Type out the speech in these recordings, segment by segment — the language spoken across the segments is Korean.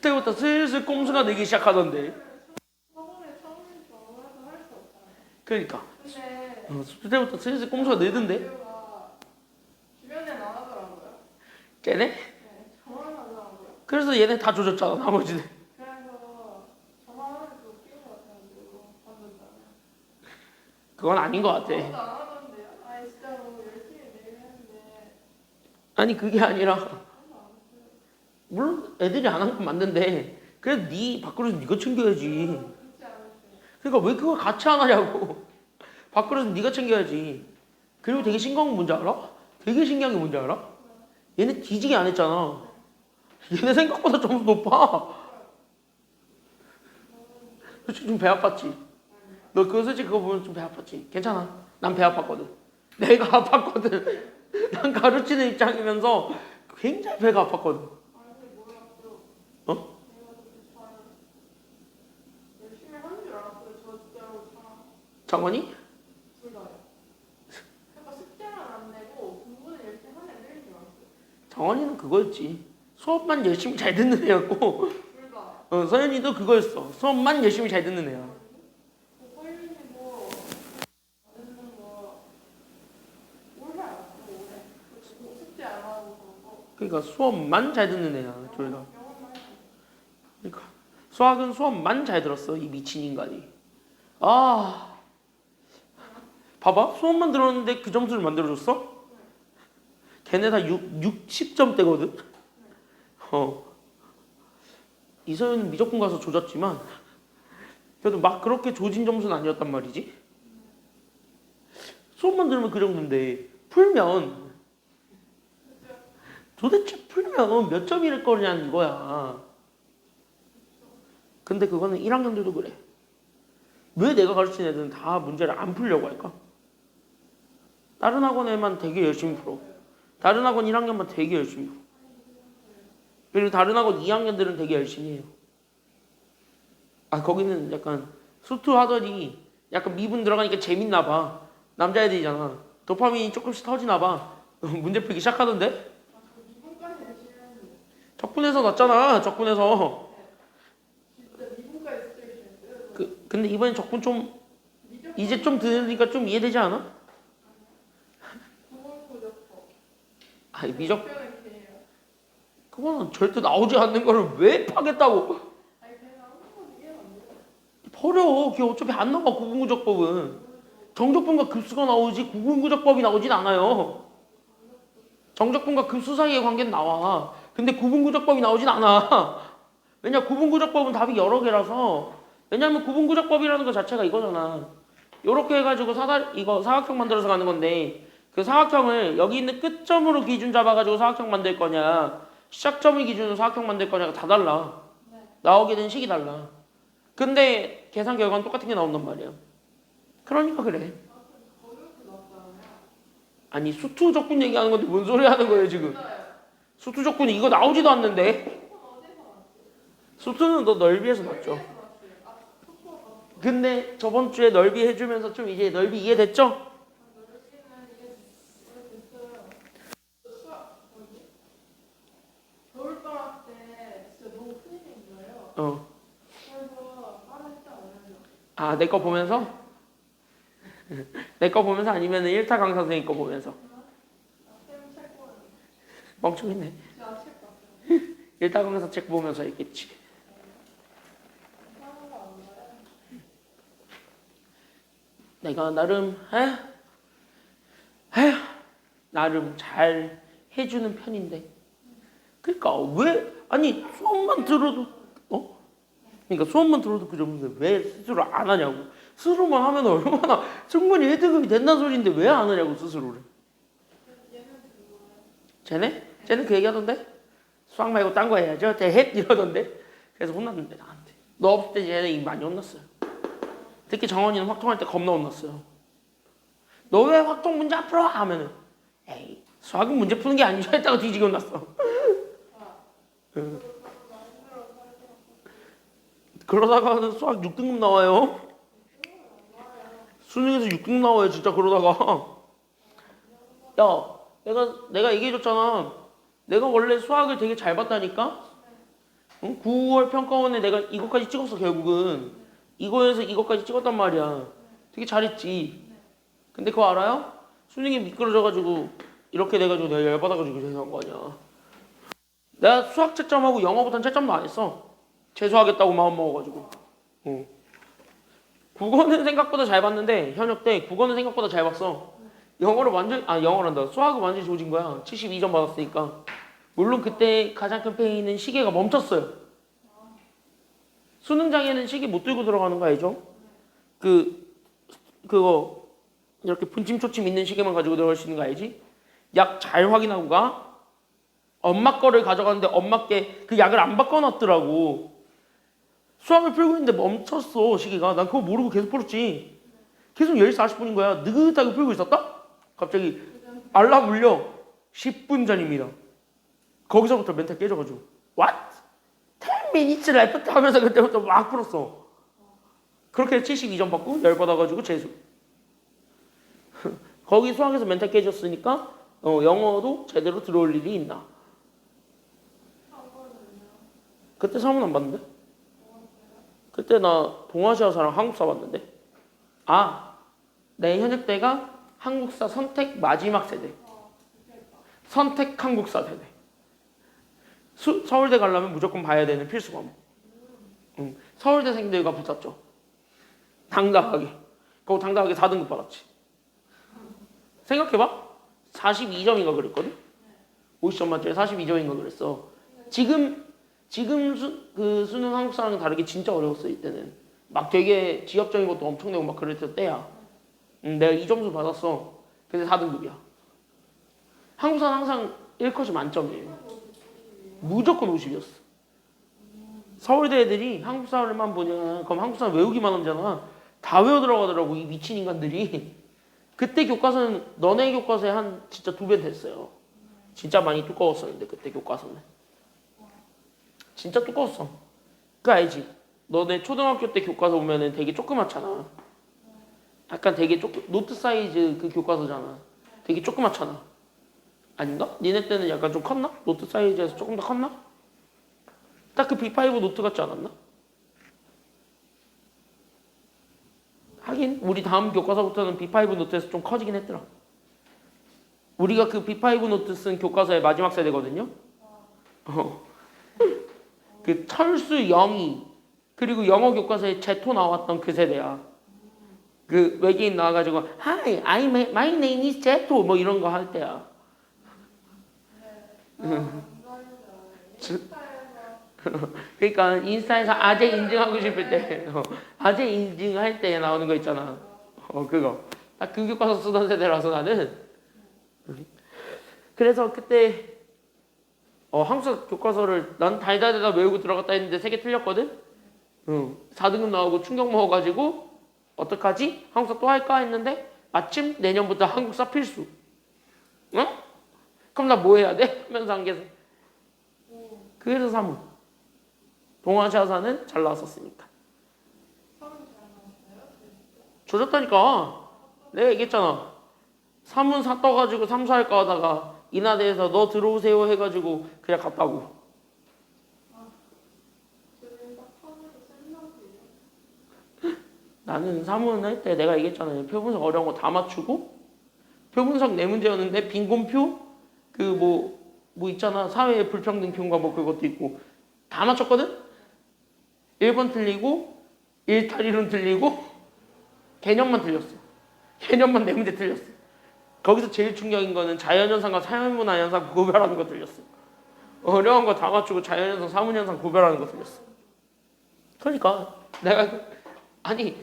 그때부터 슬슬 꼼수가 되기 시작하던데. 학원에 처음인 경우에도 할 수 없잖아요. 그러니까 근데 그때부터 슬슬 꼼수가 늘던데. 배우가 주변엔 안 하더라고요. 걔네? 네, 저만 하더라고요. 그래서 얘네 다 조졌잖아 나머지는. 그래서 저만 하는 거 끼운 것 같아가지고 받는다면. 그건 아닌 것 같아. 아무도 안 하던데요? 아니 진짜로 열심히 매일 했는데 아니 그게 아니라 아무도 안 했어요. 물론 애들이 안 한 건 맞는데 그래도 네 밥그릇은 네가 챙겨야지. 그렇지 않았어요. 그러니까 왜 그걸 같이 안 하냐고. 밥그릇은 네가 챙겨야지. 그리고 되게 신기한 건 뭔지 알아? 되게 신기한 게 뭔지 알아? 얘네 뒤지게 안 했잖아. 얘네 생각보다 점수 높아. 솔직히 좀 배 아팠지? 너 그거 솔직히 그거 보면 좀 배 아팠지? 괜찮아. 난 배 아팠거든. 내가 아팠거든. 난 가르치는 입장이면서 굉장히 배가 아팠거든. 아니 몰랐어요. 어? 내가 그렇게 잘 열심히 하는 줄 알았어요. 저 진짜로 다 정원이? 둘 다요. 그러니까 숙제만 안 내고 공부는 열심히 하는 애들인 줄 알았어요. 정원이는 그거였지. 수업만 열심히 잘 듣는 애였고 둘 다. 서연이도 그거였어. 수업만 열심히 잘 듣는 애야. 서윤이도 듣는 거 올해 알았어. 올해. 그리고 숙제 안 하고 그러고 그러니까 수업만 잘 듣는 애야. 둘 다. 영어만 했어요. 그러니까 수학은 수업만 잘 들었어. 이 미친 인간이. 아, 봐봐. 수업만 들었는데 그 점수를 만들어줬어? 걔네 다 60점대거든. 이서연은 미적분 가서 조졌지만 그래도 막 그렇게 조진 점수는 아니었단 말이지. 수업만 들으면 그 정도인데 풀면 도대체 풀면 몇 점일 거냐는 거야. 근데 그거는 1학년들도 그래. 왜 내가 가르치는 애들은 다 문제를 안 풀려고 할까? 다른 학원에만 되게 열심히 풀어. 다른 학원 1학년만 되게 열심히 풀어. 그리고 다른 학원 2학년들은 되게 열심히 해요. 아 거기는 약간 수투 하더니 약간 미분 들어가니까 재밌나 봐. 남자애들이잖아. 도파민이 조금씩 터지나 봐. 문제 풀기 시작하던데? 아, 저 미분까지 열심히 했는데 적분해서 났잖아. 적분해서. 진짜 미분까지 진짜 열심히 했어요. 근데 이번엔 적분 좀 미적 이제 좀 들으니까 좀 이해되지 않아? 구분구조법. 아니 미적 표현은 개예요. 그거는 절대 나오지 않는 거를 왜 파겠다고. 아니 그냥 아무것도 이해가 안 돼요. 버려. 그게 어차피 안 나와 구분구적법은. 정적분과 급수가 나오지 구분구적법이 나오진 않아요. 정적분과 급수 사이의 관계는 나와. 근데 구분구적법이 나오진 않아. 왜냐 구분구적법은 답이 여러 개라서. 왜냐면 구분구적법이라는 것 자체가 이거잖아. 요렇게 해가지고 이거 사각형 만들어서 가는 건데 그 사각형을 여기 있는 끝점으로 기준 잡아가지고 사각형 만들 거냐 시작점을 기준으로 사각형 만들 거냐가 다 달라. 나오게 된 식이 달라. 근데 계산 결과는 똑같은 게 나온단 말이야. 그러니까 그래. 어렵게 나왔잖아요. 아니 수투 적분 얘기하는 건데 뭔 소리 하는 거예요 지금. 수투 적분이 이거 나오지도 않는데. 수투는 너 넓이에서 났죠. 근데 저번 주에 넓이 해주면서 좀 이제 넓이 이해됐죠? 겨울방학 때 진짜 너무 큰일인 거예요. 그래서 따로 했다 그래요. 아, 내 거 보면서? 내 거 보면서 아니면 1타 강사 선생님 거 보면서? 쌤 책 보는 멍청이네. 제가 책 봤어요. 1타 강사 책 보면서 했겠지. 이상한 거안 봐요. 내가 나름 나름 잘 해주는 편인데. 그러니까 왜 아니 수업만 들어도 그러니까 수업만 들어도 그 점수인데 왜 스스로 안 하냐고. 스스로만 하면 얼마나 충분히 획득이 된다는 소리인데 왜 안 하냐고 스스로를. 쟤네? 쟤는 그 얘기하던데? 수학 말고 딴 거 해야죠. 대헷 이러던데. 그래서 혼났는데 나한테. 너 없을 때 쟤네 이미 많이 혼났어요. 특히 정원이는 확통할 때 겁나 혼났어요. 너 왜 확통 문제 안 풀어? 하면은 에이 수학은 문제 푸는 게 아니죠 했다가 뒤지게 혼났어. 그러다가는 수학 6등급 나와요. 수능에서 6등급 나와요 진짜 그러다가. 야 내가 얘기해줬잖아. 내가 원래 수학을 되게 잘 봤다니까. 응? 9월 평가원에 내가 이것까지 찍었어. 결국은 이거에서 이것까지 찍었단 말이야. 되게 잘했지. 근데 그거 알아요? 수능이 미끄러져가지고 이렇게 돼가지고 내가 열받아가지고 죄송한 거 아니야. 내가 수학 채점하고 영어부터는 채점도 안 했어. 재수하겠다고 마음 먹어가지고. 국어는 생각보다 잘 봤는데 현역 때 국어는 생각보다 잘 봤어. 영어란다. 수학은 완전히 조진 거야. 72점 받았으니까. 물론 그때 가장 큰 페인은 시계가 멈췄어요. 수능장에는 시계 못 들고 들어가는 거 알죠? 그거 이렇게 분침 초침 있는 시계만 가지고 들어갈 수 있는 거 알지? 약 잘 확인하고 가. 엄마 거를 가져갔는데 엄마께 그 약을 안 바꿔놨더라고. 수학을 풀고 있는데 멈췄어 시계가. 난 그거 모르고 계속 풀었지. 계속 10시 40분인 거야. 느긋하게 풀고 있었다? 갑자기 알람 울려. 10분 전입니다. 거기서부터 멘탈 깨져가지고 What? 10 minutes left 하면서 그때부터 막 풀었어. 그렇게 72점 받고 열받아가지고 재수. 거기 수학에서 멘탈 깨졌으니까 영어도 제대로 들어올 일이 있나. 그때 사문 안 봤는데? 그때 나 동아시아사랑 한국사 봤는데. 내 현역 때가 한국사 선택 마지막 세대. 선택 한국사 세대. 서울대 가려면 무조건 봐야 되는 필수 과목. 서울대생들과 붙었죠. 당당하게. 그거 당당하게 4등급 받았지. 생각해봐. 42점인가 그랬거든? 50점 만점에 42점인가 그랬어. 지금 수능 한국사랑 다르게 진짜 어려웠어. 이때는 막 되게 지역적인 것도 엄청 내고 막 그랬을 때야. 내가 이 점수 받았어. 근데 4등급이야. 한국사는 항상 1컷이 만점이에요. 무조건 50이었어. 서울대 애들이 한국사를만 보냐, 그럼 한국사는 외우기만 하잖아. 다 외워 들어가더라고 이 미친 인간들이. 그때 교과서는 너네 교과서에 한 진짜 2배 됐어요. 진짜 많이 두꺼웠었는데 그때 교과서는 진짜 두꺼웠어. 그거 알지? 너네 초등학교 때 교과서 보면은 되게 조그맣잖아. 약간 되게 노트 사이즈 그 교과서잖아. 되게 조그맣잖아. 아닌가? 니네 때는 약간 좀 컸나? 노트 사이즈에서 조금 더 컸나? 딱 그 B5 노트 같지 않았나? 하긴 우리 다음 교과서부터는 B5 노트에서 좀 커지긴 했더라. 우리가 그 B5 노트 쓴 교과서의 마지막 세대거든요. 그 철수 영희 그리고 영어 교과서에 제토 나왔던 그 세대야. 그 외계인 나와가지고 Hi, my name is 제토 뭐 이런 거 할 때야. 그러니까 인스타에서 아재 인증하고 싶을 때 아재 인증할 때 나오는 거 있잖아. 그거 딱 그 교과서 쓰던 세대라서 나는. 그래서 그때 한국사 교과서를 난 달달달달 외우고 들어갔다 했는데 3개 틀렸거든. 4등급 나오고 충격 먹어가지고 어떡하지? 한국사 또 할까 했는데 마침 내년부터 한국사 필수. 응? 그럼 나 뭐 해야 돼? 하면서 한 게. 그래서 사문. 동아시아사는 잘 나왔었으니까. 조졌다니까. 내가 얘기했잖아. 사문 사 떠가지고 3, 4 할까 하다가 인하대에서 너 들어오세요 해가지고 그냥 갔다고. 나는 사문 할 때 내가 얘기했잖아요. 표분석 어려운 거 다 맞추고 표분석 4문제였는데 빈곤표 그 뭐 있잖아. 사회 불평등표인가 뭐 그것도 있고 다 맞췄거든? 1번 틀리고 1탈1은 틀리고 개념만 틀렸어. 개념만 4문제 틀렸어. 거기서 제일 충격인 거는 자연현상과 사회문화현상 구별하는 거 틀렸어. 어려운 거 다 맞추고 자연현상, 사문현상 구별하는 거 틀렸어. 그러니까 내가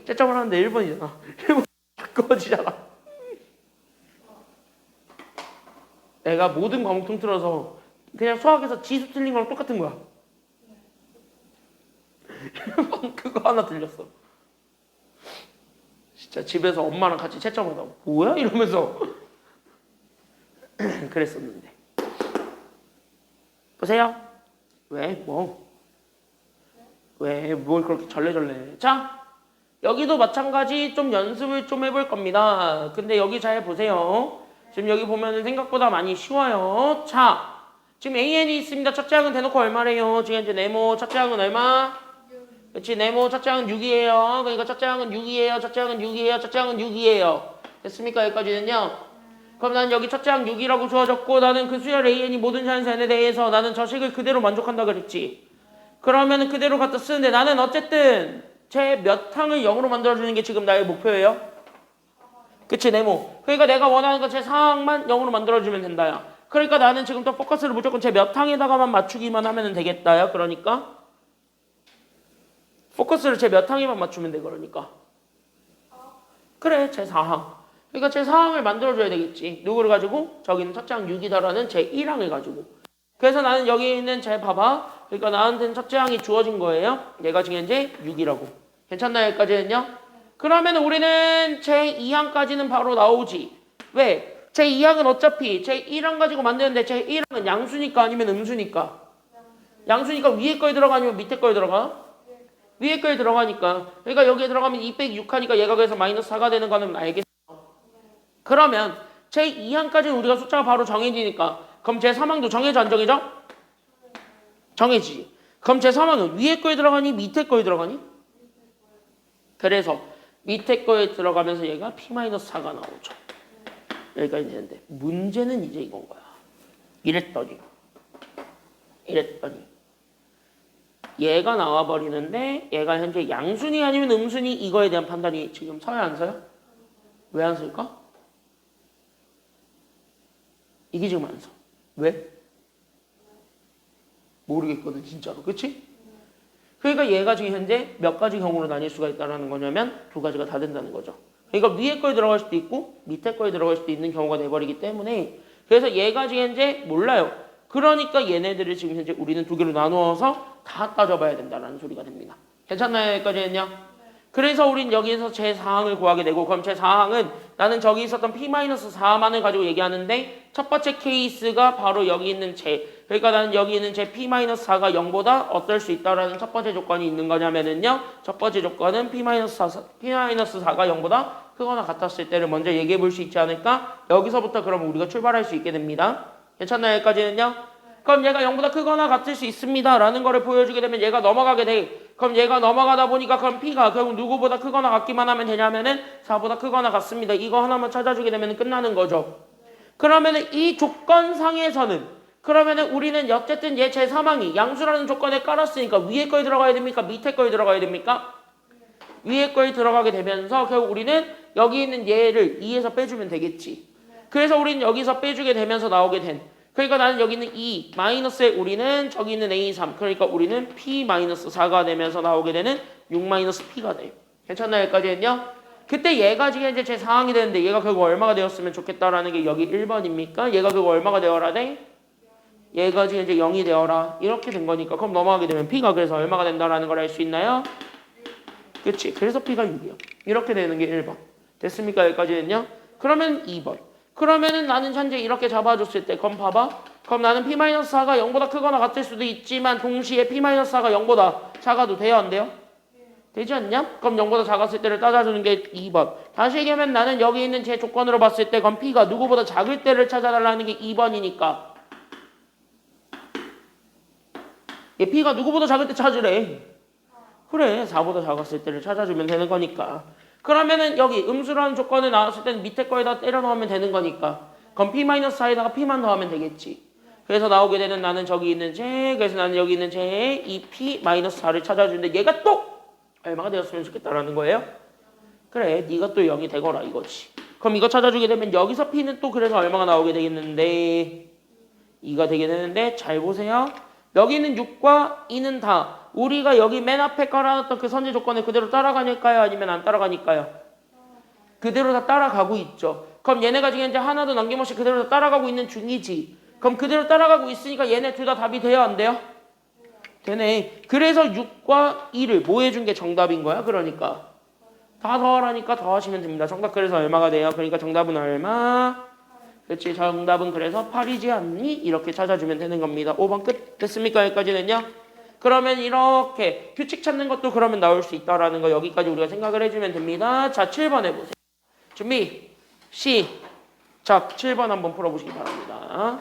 채점을 하는데 1번이잖아. 1번 꺼지잖아. 내가 모든 과목 통틀어서 그냥 수학에서 지수 틀린 거랑 똑같은 거야. 1번 그거 하나 틀렸어. 진짜 집에서 엄마랑 같이 채점하다가 뭐야? 이러면서 그랬었는데. 보세요. 왜 뭘 그렇게 절레절레. 자, 여기도 마찬가지 좀 연습을 좀 해볼 겁니다. 근데 여기 잘 보세요. 지금 여기 보면은 생각보다 많이 쉬워요. 자, 지금 AN이 있습니다. 첫째 항은 대놓고 얼마래요? 지금 이제 네모 첫째 항은 얼마? 그렇지. 네모 첫째 항은 6이에요. 그러니까 첫째 항은 6이에요. 첫째 항은 6이에요. 첫째 항은 6이에요. 됐습니까? 여기까지는요. 그럼 나는 여기 첫째 항 6이라고 주어졌고 나는 그 수열 AN이 모든 자연수에 대해서 나는 저 식을 그대로 만족한다 그랬지. 그러면은 그대로 갖다 쓰는데 나는 어쨌든 제 몇 항을 0으로 만들어주는 게 지금 나의 목표예요. 그치 네모. 그러니까 내가 원하는 거 제 4항만 0으로 만들어주면 된다야. 그러니까 나는 지금 또 포커스를 무조건 제 몇 항에다가만 맞추기만 하면 되겠다야. 그러니까 포커스를 제 몇 항에만 맞추면 돼. 그러니까 그래 제 4항. 그러니까 제 4항을 만들어줘야 되겠지. 누구를 가지고? 저기는 첫째 항 6이다라는 제 1항을 가지고. 그래서 나는 여기 있는 제 봐봐. 그러니까 나한테는 첫째 항이 주어진 거예요. 얘가 지금 이제 6이라고. 괜찮나요? 여기까지는요? 그러면 우리는 제 2항까지는 바로 나오지. 왜? 제 2항은 어차피 제 1항 가지고 만드는데 제 1항은 양수니까 아니면 음수니까. 양수니까 위에 거에 들어가 아니면 밑에 거에 들어가? 위에 거에 들어가니까. 그러니까 여기에 들어가면 2 빼기 6 하니까 얘가 그래서 마이너스 4가 되는 거는 알겠어. 그러면 제 2항까지는 우리가 숫자가 바로 정해지니까 그럼 제 3항도 정해져 안 정해져? 정해지지. 그럼 제 3항은 위에 거에 들어가니 밑에 거에 들어가니? 그래서 밑에 거에 들어가면서 얘가 P-4가 나오죠. 여기까지 되는데 문제는 이제 이건 거야. 이랬더니 얘가 나와버리는데 얘가 현재 양순이 아니면 음순이 이거에 대한 판단이 지금 서요 안 서요? 왜 안 쓸까? 이게 지금 안 서. 왜? 모르겠거든 진짜로. 그치? 그러니까 얘가 지금 현재 몇 가지 경우로 나뉠 수가 있다는 거냐면 두 가지가 다 된다는 거죠. 그러니까 위에 거에 들어갈 수도 있고 밑에 거에 들어갈 수도 있는 경우가 돼버리기 때문에 그래서 얘가 지금 현재 몰라요. 그러니까 얘네들을 지금 현재 우리는 두 개로 나누어서 다 따져봐야 된다는 소리가 됩니다. 괜찮나요? 여기까지는요? 그래서 우린 여기에서 제 4항을 구하게 되고 그럼 제 4항은 나는 저기 있었던 P-4만을 가지고 얘기하는데 첫 번째 케이스가 바로 여기 있는 제 그러니까 나는 여기 있는 제 P-4가 0보다 어떨 수 있다라는 첫 번째 조건이 있는 거냐면은요 첫 번째 조건은 P-4가 0보다 크거나 같았을 때를 먼저 얘기해 볼 수 있지 않을까? 여기서부터 그럼 우리가 출발할 수 있게 됩니다. 괜찮나요? 여기까지는요? 그럼 얘가 0보다 크거나 같을 수 있습니다 라는 거를 보여주게 되면 얘가 넘어가게 돼. 그럼 얘가 넘어가다 보니까 그럼 P가 결국 누구보다 크거나 같기만 하면 되냐면은 4보다 크거나 같습니다. 이거 하나만 찾아주게 되면 끝나는 거죠. 그러면은 이 조건상에서는 그러면은 우리는 어쨌든 얘 제 3항이 양수라는 조건에 깔았으니까 위에 거에 들어가야 됩니까? 밑에 거에 들어가야 됩니까? 위에 거에 들어가게 되면서 결국 우리는 여기 있는 얘를 2에서 빼주면 되겠지. 그래서 우리는 여기서 빼주게 되면서 나오게 된 그러니까 나는 여기 있는 2 마이너스에 우리는 저기 있는 A3 그러니까 우리는 P-4가 되면서 나오게 되는 6-P가 돼요. 괜찮나요? 여기까지는요? 그때 얘가 지금 이제 제 상황이 되는데 얘가 그거 얼마가 되었으면 좋겠다라는 게 여기 1번입니까? 얘가 그거 얼마가 되어라 돼? 얘가 지금 이제 0이 되어라 이렇게 된 거니까 그럼 넘어가게 되면 P가 그래서 얼마가 된다라는 걸 알 수 있나요? 그치? 그래서 P가 6이요. 이렇게 되는 게 1번. 됐습니까? 여기까지는요? 그러면 2번. 그러면은 나는 현재 이렇게 잡아줬을 때 그럼 봐봐. 그럼 나는 P-4가 0보다 크거나 같을 수도 있지만 동시에 P-4가 0보다 작아도 돼요? 안 돼요? 되지 않냐? 그럼 0보다 작았을 때를 따져주는 게 2번. 다시 얘기하면 나는 여기 있는 제 조건으로 봤을 때 그럼 P가 누구보다 작을 때를 찾아달라는 게 2번이니까 얘 P가 누구보다 작을 때 찾으래. 그래 4보다 작았을 때를 찾아주면 되는 거니까. 그러면은 여기 음수라는 조건을 나왔을 때는 밑에 거에다 때려 넣으면 되는 거니까 그럼 P-4에다가 P만 더하면 되겠지. 그래서 나오게 되는 나는 저기 있는 제 그래서 나는 여기 있는 제 이 P-4를 찾아주는데 얘가 또 얼마가 되었으면 좋겠다라는 거예요. 그래 네가 또 0이 되거라 이거지. 그럼 이거 찾아주게 되면 여기서 P는 또 그래서 얼마가 나오게 되겠는데 2가 되게 되는데 잘 보세요. 여기 있는 6과 2는 다 우리가 여기 맨 앞에 깔아놨던 그 선제 조건을 그대로 따라가니까요? 아니면 안 따라가니까요? 그대로 다 따라가고 있죠. 그럼 얘네가 지금 이제 하나도 남김없이 그대로 다 따라가고 있는 중이지. 그럼 그대로 따라가고 있으니까 얘네 둘 다 답이 돼요? 안 돼요? 되네. 그래서 6과 2를 뭐 해준 게 정답인 거야? 그러니까 다 더하라니까 더하시면 됩니다. 정답 그래서 얼마가 돼요? 그러니까 정답은 얼마? 그렇지. 정답은 그래서 8이지 않니? 이렇게 찾아주면 되는 겁니다. 5번 끝. 됐습니까? 여기까지는요? 그러면 이렇게 규칙 찾는 것도 그러면 나올 수 있다라는 거 여기까지 우리가 생각을 해주면 됩니다. 자, 7번 해보세요. 준비, 시작. 7번 한번 풀어보시기 바랍니다.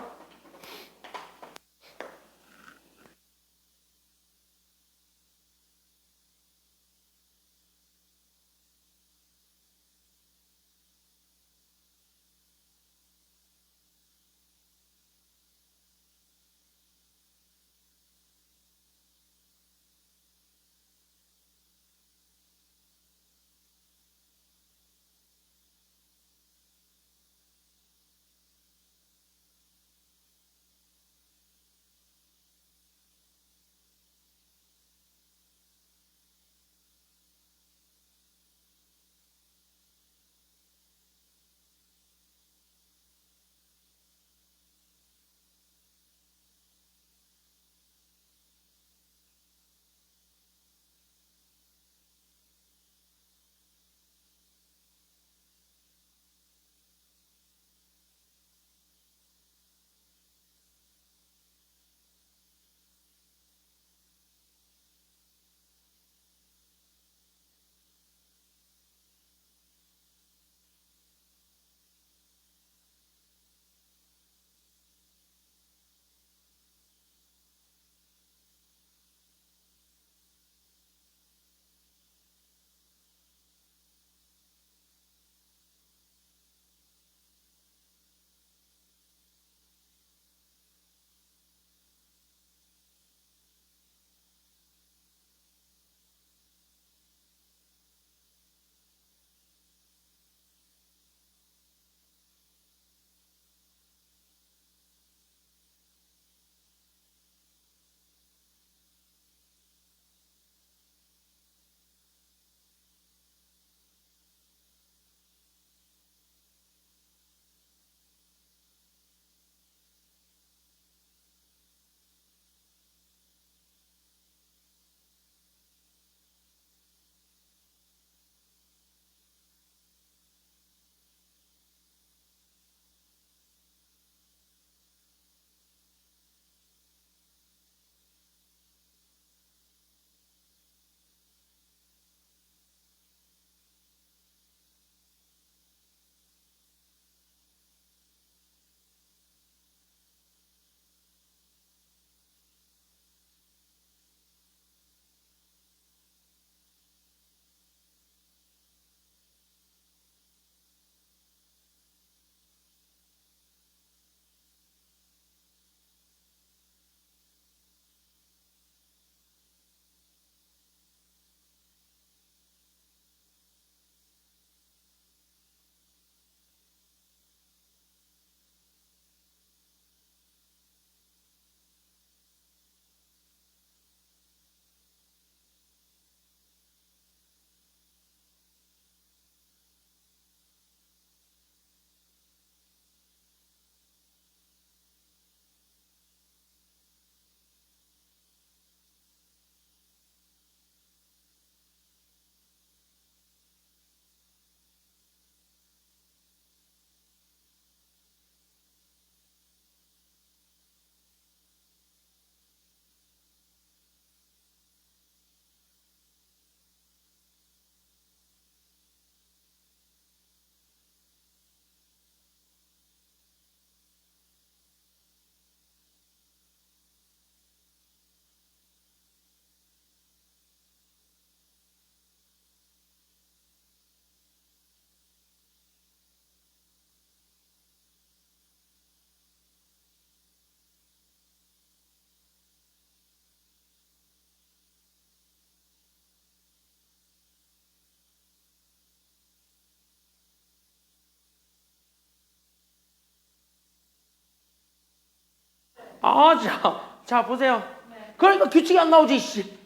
자 보세요. 네. 그러니까 규칙이 안 나오지, 씨.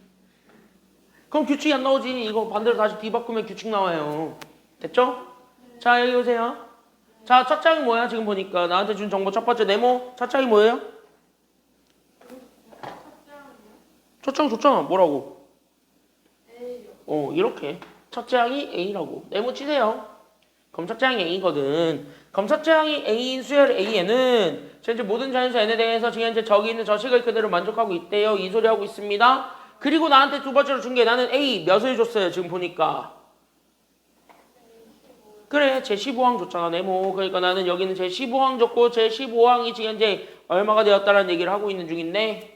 그럼 규칙이 안 나오지. 이거 반대로 다시 뒤바꾸면 규칙 나와요. 됐죠? 자, 여기 오세요. 자, 첫 장이 뭐야? 지금 보니까 나한테 준 정보 첫 번째 네모. 첫 장이 뭐예요? 첫 장 줬잖아. 뭐라고? A요. 이렇게. 첫 장이 A라고. 네모 치세요. 그럼 첫 장이 A거든. 그럼 첫 장이 A인 수열 A에는 현재 모든 자연수 N에 대해서 지금 현재 저기 있는 저 식을 그대로 만족하고 있대요. 이 소리 하고 있습니다. 그리고 나한테 두 번째로 준 게 나는 A 몇을 줬어요. 지금 보니까. 그래. 제15항 줬잖아. 네모. 그러니까 나는 여기는 제15항 줬고 제15항이 지금 현재 얼마가 되었다라는 얘기를 하고 있는 중인데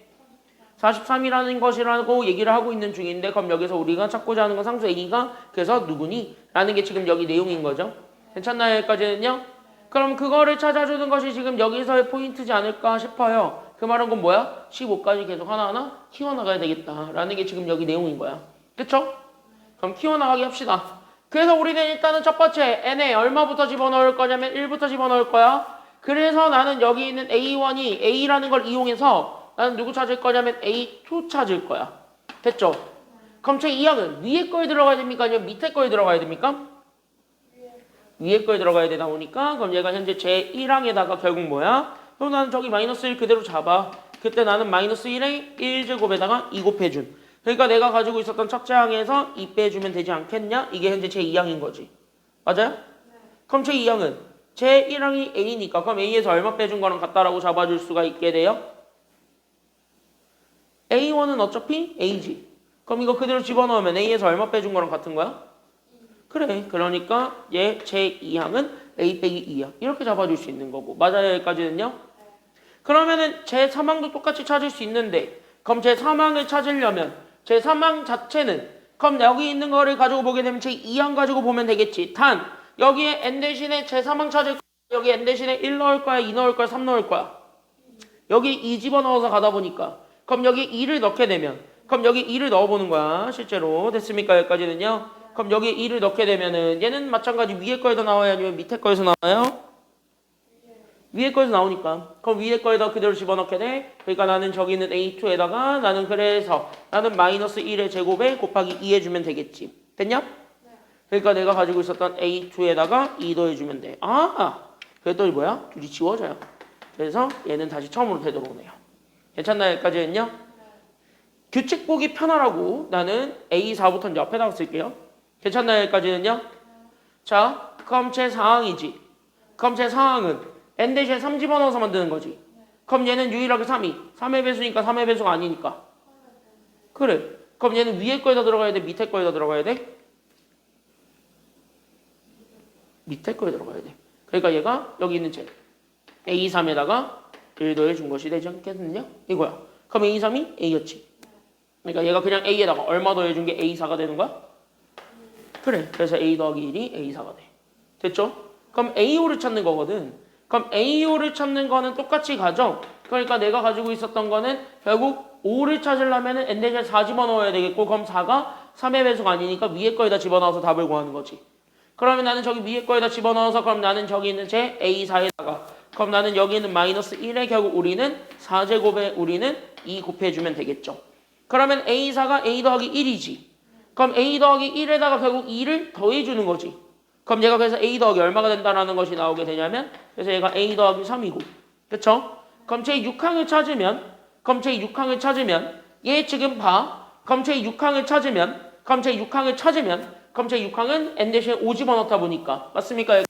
43이라는 것이라고 얘기를 하고 있는 중인데 그럼 여기서 우리가 찾고자 하는 건 상수 A가 그래서 누구니? 라는 게 지금 여기 내용인 거죠. 괜찮나요? 여기까지는요? 그럼 그거를 찾아주는 것이 지금 여기서의 포인트지 않을까 싶어요. 그 말은 건 뭐야? 15까지 계속 하나하나 키워나가야 되겠다라는 게 지금 여기 내용인 거야. 그쵸? 그럼 키워나가게 합시다. 그래서 우리는 일단은 첫 번째 n에 얼마부터 집어넣을 거냐면 1부터 집어넣을 거야. 그래서 나는 여기 있는 A1이 A라는 걸 이용해서 나는 누구 찾을 거냐면 A2 찾을 거야. 됐죠? 그럼 제 2항은 위에 거에 들어가야 됩니까? 아니면 밑에 거에 들어가야 됩니까? 위에 거에 들어가야 되다 보니까 그럼 얘가 현재 제 1항에다가 결국 뭐야? 그럼 나는 저기 마이너스 1 그대로 잡아. 그때 나는 마이너스 1에 1제곱에다가 2 곱해준. 그러니까 내가 가지고 있었던 첫째 항에서 2 빼주면 되지 않겠냐? 이게 현재 제 2항인 거지. 맞아요? 그럼 제 2항은 제 1항이 A니까 그럼 A에서 얼마 빼준 거랑 같다라고 잡아줄 수가 있게 돼요? A1은 어차피 A지. 그럼 이거 그대로 집어넣으면 A에서 얼마 빼준 거랑 같은 거야? 그래. 그러니까 얘 제 2항은 A 빼기 2야. 이렇게 잡아줄 수 있는 거고. 맞아요? 여기까지는요? 그러면은 제 3항도 똑같이 찾을 수 있는데 그럼 제 3항을 찾으려면 제 3항 자체는 그럼 여기 있는 거를 가지고 보게 되면 제 2항 가지고 보면 되겠지. 단 여기에 n 대신에 제 3항 찾을 거야. 여기 n 대신에 1 넣을 거야? 2 넣을 거야? 3 넣을 거야? 여기 2 집어넣어서 가다 보니까 그럼 여기 2를 넣게 되면 그럼 여기 2를 넣어보는 거야. 실제로. 됐습니까? 여기까지는요? 그럼 여기에 2를 넣게 되면은 얘는 마찬가지 위에 거에다 나와요? 아니면 밑에 거에서 나와요? 위에 거에서 나오니까 그럼 위에 거에다 그대로 집어넣게 돼. 그러니까 나는 저기 있는 A2에다가 나는 그래서 나는 마이너스 1의 제곱에 곱하기 2 해주면 되겠지. 됐냐? 그러니까 내가 가지고 있었던 A2에다가 2 더해주면 돼. 그랬더니 뭐야? 둘이 지워져요. 그래서 얘는 다시 처음으로 되돌아오네요. 괜찮나요? 여기까지는요? 규칙 보기 편하라고 나는 A4부터 옆에다가 쓸게요. 괜찮나요? 여기까지는요? 자, 그럼 제 4항이지. 그럼 제 4항은 n 대신에 3 집어넣어서 만드는 거지. 그럼 얘는 유일하게 3이. 3의 배수니까 3의 배수가 아니니까. 그래. 그럼 얘는 위에 거에다 들어가야 돼? 밑에 거에다 들어가야 돼? 밑에 거에 들어가야 돼. 그러니까 얘가 여기 있는 제 A3에다가 1 더해준 것이 되지 않겠느냐? 이거야. 그럼 A3이 A였지. 그러니까 얘가 그냥 A에다가 얼마 더해준 게 A4가 되는 거야? 그래. 그래서 A 더하기 1이 A4가 돼. 됐죠? 그럼 A5를 찾는 거거든. 그럼 A5를 찾는 거는 똑같이 가죠? 그러니까 내가 가지고 있었던 거는 결국 5를 찾으려면 n 대신에 4 집어넣어야 되겠고 그럼 4가 3의 배수가 아니니까 위에 거에다 집어넣어서 답을 구하는 거지. 그러면 나는 저기 위에 거에다 집어넣어서 그럼 나는 저기 있는 제 A4에다가 그럼 나는 여기 있는 마이너스 1에 결국 우리는 4제곱에 우리는 2 곱해주면 되겠죠. 그러면 A4가 A 더하기 1이지. 그럼 A 더하기 1에다가 결국 2를 더해주는 거지. 그럼 얘가 그래서 A 더하기 얼마가 된다라는 것이 나오게 되냐면 그래서 얘가 A 더하기 3이고 그쵸? 그럼 제 6항을 찾으면 얘 지금 봐. 그럼 제 6항을 찾으면 그럼 제 6항은 n 대신에 5 집어넣다 보니까 맞습니까?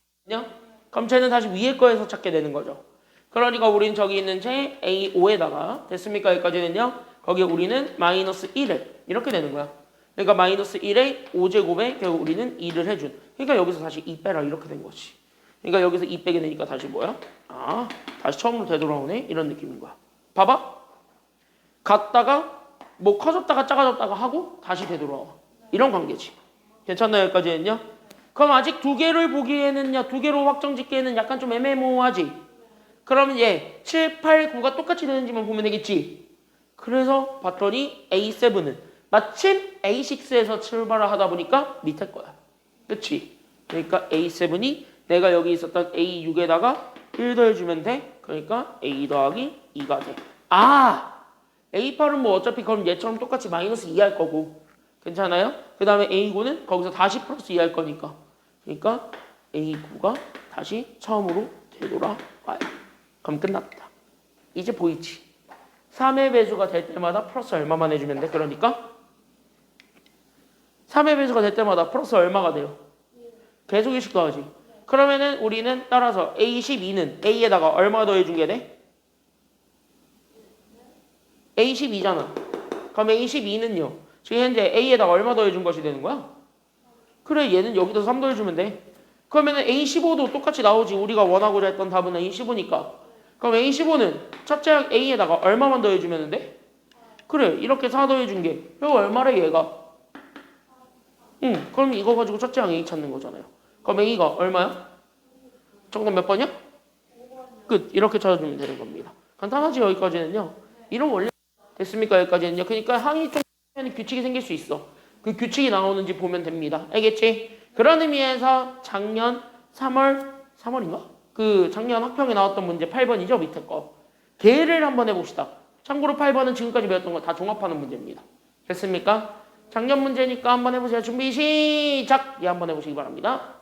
그럼 쟤는 다시 위에 거에서 찾게 되는 거죠. 그러니까 우린 저기 있는 제 A5에다가 됐습니까? 여기까지는요. 거기에 우리는 마이너스 1에 이렇게 되는 거야. 그러니까 마이너스 1에 5제곱에 결국 우리는 2를 해준. 그러니까 여기서 다시 2 빼라 이렇게 된 거지. 그러니까 여기서 2 빼게 되니까 다시 뭐야? 다시 처음으로 되돌아오네? 이런 느낌인 거야. 봐봐. 갔다가 뭐 커졌다가 작아졌다가 하고 다시 되돌아와. 이런 관계지. 괜찮나요? 여기까지는요? 그럼 아직 두 개를 보기에는요. 두 개로 확정 짓기에는 약간 좀 애매모호하지? 그러면 얘 7, 8, 9가 똑같이 되는지만 보면 되겠지? 그래서 봤더니 A7은 마침 A6에서 출발을 하다 보니까 밑에 거야. 그치? 그러니까 A7이 내가 여기 있었던 A6에다가 1 더해주면 돼. 그러니까 A 더하기 2가 돼. 아, A8은 뭐 어차피 그럼 얘처럼 똑같이 마이너스 2 할 거고 괜찮아요? 그 다음에 A9는 거기서 다시 플러스 2 할 거니까 그러니까 A9가 다시 처음으로 되돌아와요. 그럼 끝났다. 이제 보이지? 3의 배수가 될 때마다 플러스 얼마만 해주면 돼? 그러니까 3의 배수가 될 때마다 플러스 얼마가 돼요? 계속 일씩 더하지. 그러면은 우리는 따라서 A12는 A에다가 얼마 더해준 게 돼? A12잖아. 그럼 A12는요. 지금 현재 A에다가 얼마 더해준 것이 되는 거야? 그래 얘는 여기다 3 더해주면 돼. 그러면은 A15도 똑같이 나오지. 우리가 원하고자 했던 답은 A15니까. 그럼 A15는 첫째 A에다가 얼마만 더해주면 돼? 그래 이렇게 4 더해준 게 이거 얼마래 얘가? 응 그럼 이거 가지고 첫째 항 A 찾는 거잖아요. 그럼 A가 얼마야? 정답 몇 번이야? 끝. 이렇게 찾아주면 되는 겁니다. 간단하지 여기까지는요. 이런 원리 됐습니까? 여기까지는요. 그러니까 항이 좀 규칙이 생길 수 있어. 그 규칙이 나오는지 보면 됩니다. 알겠지? 그런 의미에서 작년 3월인가? 그 작년 학평에 나왔던 문제 8번이죠. 밑에 거. 걔를 한번 해봅시다. 참고로 8번은 지금까지 배웠던 거 다 종합하는 문제입니다. 됐습니까? 작년 문제니까 한번 해보세요. 준비 시작! 예, 한번 해보시기 바랍니다.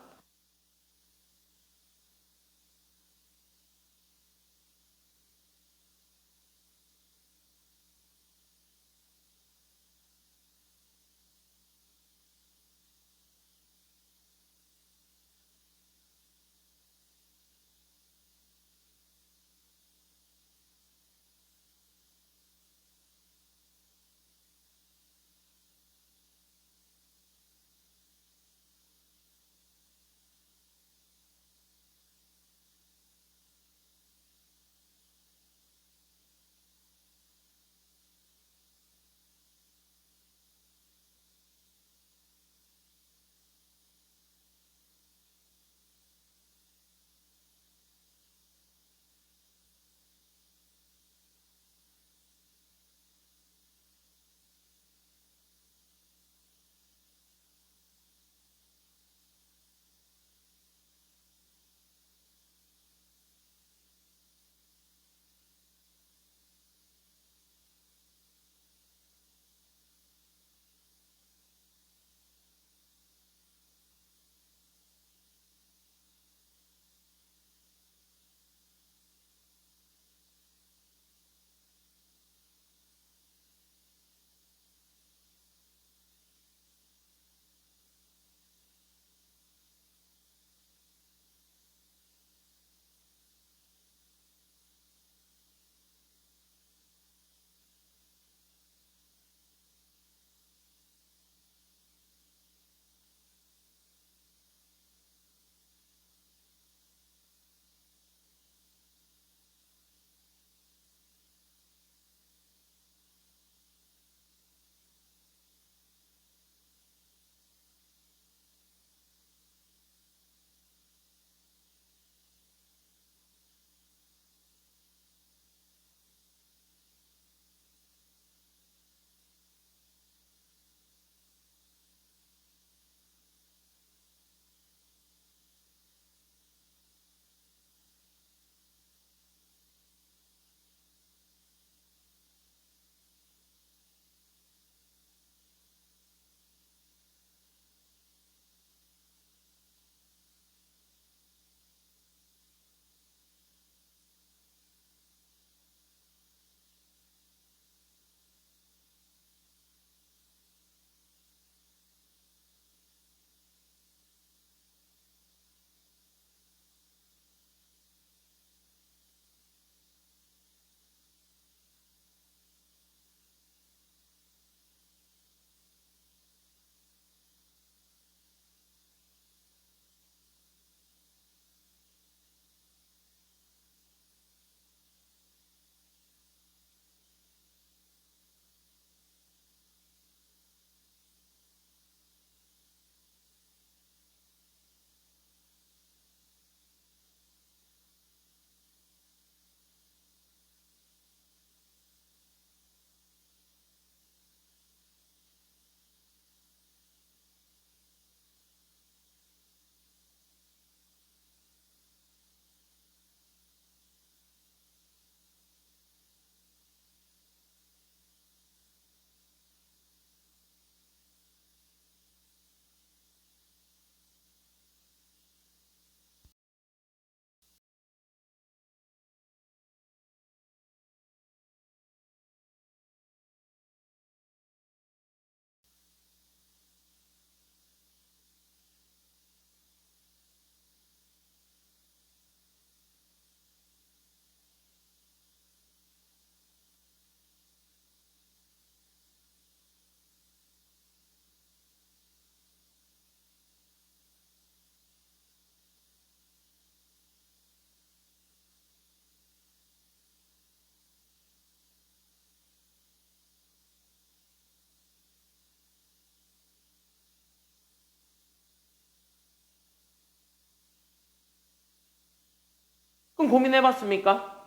그럼 고민해봤습니까?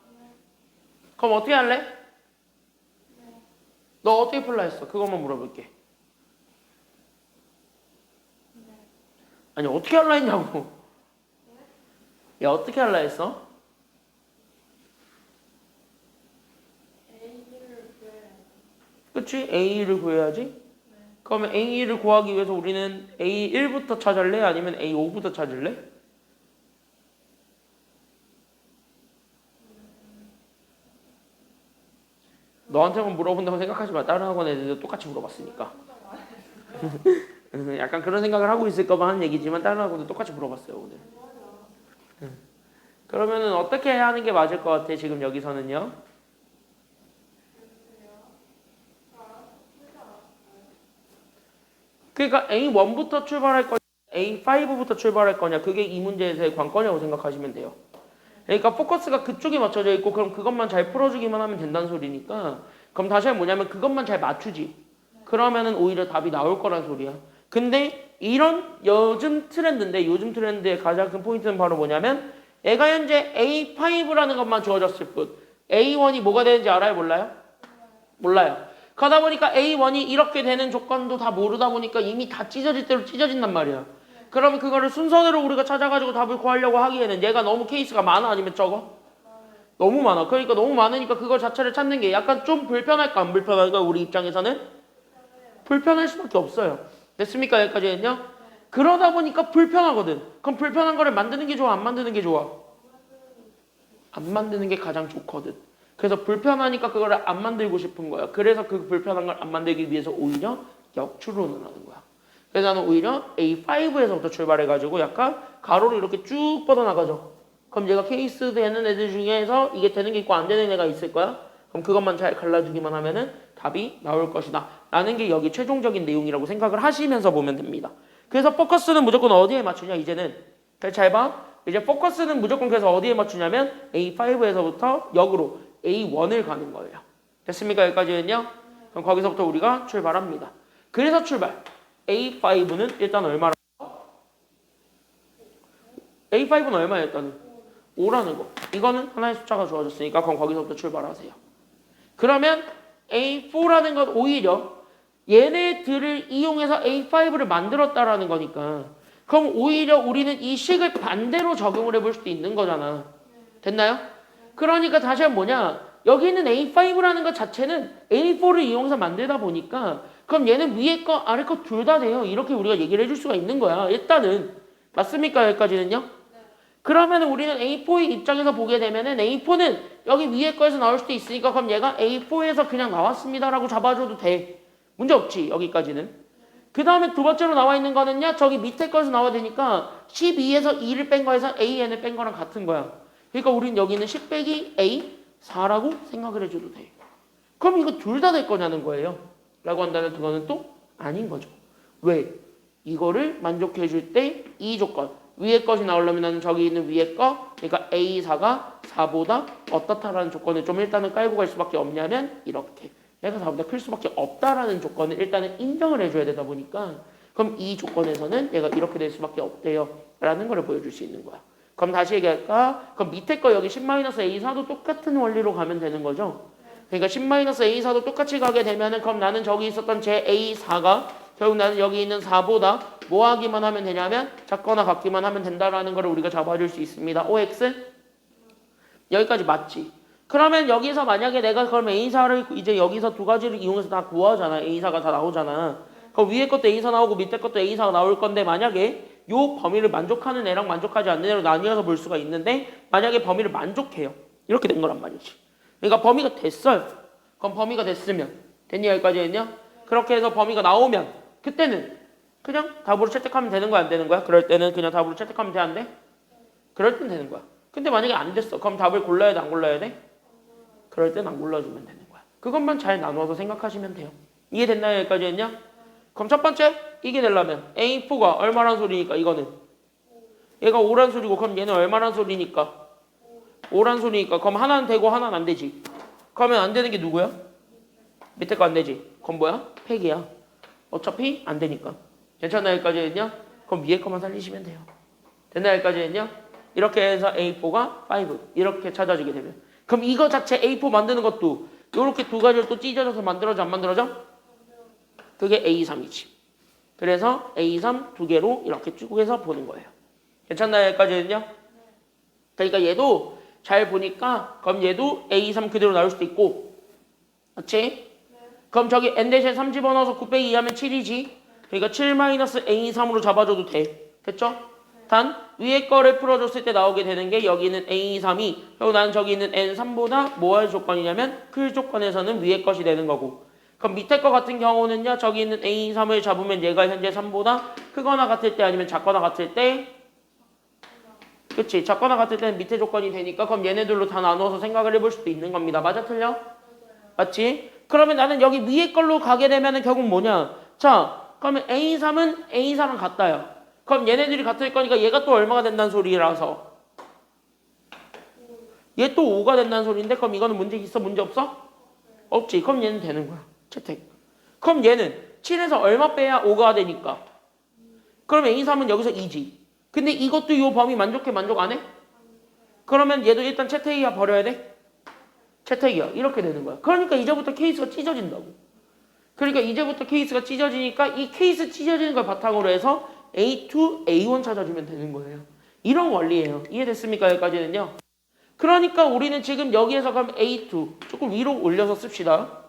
그럼 어떻게 할래? 너 어떻게 풀라 했어? 그것만 물어볼게. 아니 어떻게 할라 했냐고. 야 어떻게 할라 했어? A를 구해야 그치? A를 구해야지. 그러면 A를 구하기 위해서 우리는 A1부터 찾을래? 아니면 A5부터 찾을래? 너한테만 물어본다고 생각하지 마. 다른 학원 애들도 똑같이 물어봤으니까. 약간 그런 생각을 하고 있을까봐 하는 얘기지만 다른 학원도 똑같이 물어봤어요 오늘. 그러면은 어떻게 해야 하는 게 맞을 것 같아? 지금 여기서는요. 그러니까 A1부터 출발할 거냐, A5부터 출발할 거냐, 그게 이 문제에서의 관건이라고 생각하시면 돼요. 그러니까 포커스가 그쪽에 맞춰져 있고 그럼 그것만 잘 풀어주기만 하면 된다는 소리니까 그럼 다시 하면 뭐냐면 그것만 잘 맞추지. 그러면은 오히려 답이 나올 거란 소리야. 근데 이런 요즘 트렌드인데 요즘 트렌드의 가장 큰 포인트는 바로 뭐냐면 애가 현재 A5라는 것만 주어졌을 뿐 A1이 뭐가 되는지 알아요? 몰라요? 몰라요. 그러다 보니까 A1이 이렇게 되는 조건도 다 모르다 보니까 이미 다 찢어질 대로 찢어진단 말이야. 그러면 그거를 순서대로 우리가 찾아가지고 답을 구하려고 하기에는 얘가 너무 케이스가 많아 아니면 적어? 너무 많아. 그러니까 너무 많으니까 그거 자체를 찾는 게 약간 좀 불편할까 안 불편할까 우리 입장에서는? 불편할 수밖에 없어요. 됐습니까? 여기까지는요? 그러다 보니까 불편하거든. 그럼 불편한 거를 만드는 게 좋아? 안 만드는 게 좋아? 안 만드는 게 가장 좋거든. 그래서 불편하니까 그거를 안 만들고 싶은 거야. 그래서 그 불편한 걸 안 만들기 위해서 오히려 역추론을 하는 거야. 그래서 나는 오히려 A5에서부터 출발해가지고 약간 가로를 이렇게 쭉 뻗어나가죠. 그럼 얘가 케이스 되는 애들 중에서 이게 되는 게 있고 안 되는 애가 있을 거야. 그럼 그것만 잘 갈라주기만 하면은 답이 나올 것이다. 라는 게 여기 최종적인 내용이라고 생각을 하시면서 보면 됩니다. 그래서 포커스는 무조건 어디에 맞추냐 이제는. 잘 봐. 이제 포커스는 무조건 그래서 어디에 맞추냐면 A5에서부터 역으로 A1을 가는 거예요. 됐습니까? 여기까지는요? 그럼 거기서부터 우리가 출발합니다. 그래서 출발. A5는 일단 얼마라고? A5는 얼마예요? 일단은 5라는 거. 이거는 하나의 숫자가 주어졌으니까 그럼 거기서부터 출발하세요. 그러면 A4라는 건 오히려 얘네들을 이용해서 A5를 만들었다라는 거니까 그럼 오히려 우리는 이 식을 반대로 적용을 해볼 수도 있는 거잖아. 됐나요? 그러니까 다시 한번 뭐냐? 여기 있는 A5라는 것 자체는 A4를 이용해서 만들다 보니까 그럼 얘는 위에 거 아래 거 둘 다 돼요. 이렇게 우리가 얘기를 해줄 수가 있는 거야. 일단은 맞습니까? 여기까지는요? 그러면 우리는 A4의 입장에서 보게 되면은 A4는 여기 위에 거에서 나올 수도 있으니까 그럼 얘가 A4에서 그냥 나왔습니다라고 잡아줘도 돼. 문제 없지 여기까지는. 그 다음에 두 번째로 나와 있는 거는요. 저기 밑에 거에서 나와야 되니까 12에서 2를 뺀 거에서 AN을 뺀 거랑 같은 거야. 그러니까 우린 여기는 10 빼기 A4라고 생각을 해줘도 돼. 그럼 이거 둘 다 될 거냐는 거예요. 라고 한다면 그거는 또 아닌 거죠. 왜? 이거를 만족해 줄 때 이 조건. 위에 것이 나오려면 나는 저기 있는 위에 거, 그러니까 A4가 4보다 어떻다라는 조건을 좀 일단은 깔고 갈 수밖에 없냐면 이렇게. 얘가 4보다 클 수밖에 없다라는 조건을 일단은 인정을 해줘야 되다 보니까 그럼 이 조건에서는 얘가 이렇게 될 수밖에 없대요. 라는 걸 보여줄 수 있는 거야. 그럼 다시 얘기할까? 그럼 밑에 거 여기 10-A4도 똑같은 원리로 가면 되는 거죠. 그러니까 10-A4도 똑같이 가게 되면은 그럼 나는 저기 있었던 제 A4가 결국 나는 여기 있는 4보다 뭐 하기만 하면 되냐면 작거나 같기만 하면 된다라는 걸 우리가 잡아줄 수 있습니다. OX? 여기까지 맞지? 그러면 여기서 만약에 내가 그럼 A4를 이제 여기서 두 가지를 이용해서 다 구하잖아. A4가 다 나오잖아. 그럼 위에 것도 A4 나오고 밑에 것도 A4가 나올 건데 만약에 요 범위를 만족하는 애랑 만족하지 않는 애로 나뉘어서 볼 수가 있는데 만약에 범위를 만족해요. 이렇게 된 거란 말이지. 그러니까 범위가 됐어요. 그럼 범위가 됐으면 됐니 여기까지 했냐? 그렇게 해서 범위가 나오면 그때는 그냥 답으로 채택하면 되는 거야 안 되는 거야? 그럴 때는 그냥 답으로 채택하면 돼 안 돼? 그럴 땐 되는 거야. 근데 만약에 안 됐어. 그럼 답을 골라야 돼 안 골라야 돼? 그럴 땐 안 골라주면 되는 거야. 그것만 잘 나눠서 생각하시면 돼요. 이해됐나요? 여기까지 했냐? 그럼 첫 번째 이게 되려면 A4가 얼마란 소리니까 이거는 얘가 5란 소리고 그럼 얘는 얼마란 소리니까 5란 소리니까 그럼 하나는 되고 하나는 안 되지. 그러면 안 되는 게 누구야? 밑에 거 안 되지. 그럼 뭐야? 팩이야. 어차피 안 되니까. 괜찮나 여기까지 했냐? 그럼 위에 거만 살리시면 돼요. 됐나 여기까지 했냐? 이렇게 해서 A4가 5 이렇게 찾아주게 되면 그럼 이거 자체 A4 만드는 것도 이렇게 두 가지를 또 찢어져서 만들어져 안 만들어져? 그게 A3이지. 그래서 A3 두 개로 이렇게 쭉 해서 보는 거예요. 괜찮나요? 여기까지는요? 그러니까 얘도 잘 보니까 그럼 얘도 A3 그대로 나올 수도 있고 맞지? 그럼 저기 n 대신 3 집어넣어서 9 빼기 2 하면 7이지. 그러니까 7-A3으로 잡아줘도 돼. 됐죠? 단 위에 거를 풀어줬을 때 나오게 되는 게 여기는 A3이 그리고 나는 저기 있는 N3보다 뭐 할 조건이냐면 클 조건에서는 위에 것이 되는 거고 그럼 밑에 거 같은 경우는요. 저기 있는 A3을 잡으면 얘가 현재 3보다 크거나 같을 때 아니면 작거나 같을 때 그치? 작거나 같을 때는 밑에 조건이 되니까 그럼 얘네들로 다 나누어서 생각을 해볼 수도 있는 겁니다. 맞아 틀려? 맞지? 그러면 나는 여기 위에 걸로 가게 되면은 결국 뭐냐? 자 그러면 A3은 A4랑 같다요. 그럼 얘네들이 같을 거니까 얘가 또 얼마가 된다는 소리라서 얘 또 5가 된다는 소리인데 그럼 이거는 문제 있어? 문제 없어? 없지. 그럼 얘는 되는 거야. 채택. 그럼 얘는 7에서 얼마 빼야 5가 되니까 그럼 A3은 여기서 2지. 근데 이것도 이 범위 만족해? 만족 안 해? 그러면 얘도 일단 채택이야 버려야 돼? 채택이야. 이렇게 되는 거야. 그러니까 이제부터 케이스가 찢어진다고. 그러니까 이제부터 케이스가 찢어지니까 이 케이스 찢어지는 걸 바탕으로 해서 A2, A1 찾아주면 되는 거예요. 이런 원리예요. 이해됐습니까? 여기까지는요. 그러니까 우리는 지금 여기에서 그럼 A2 조금 위로 올려서 씁시다.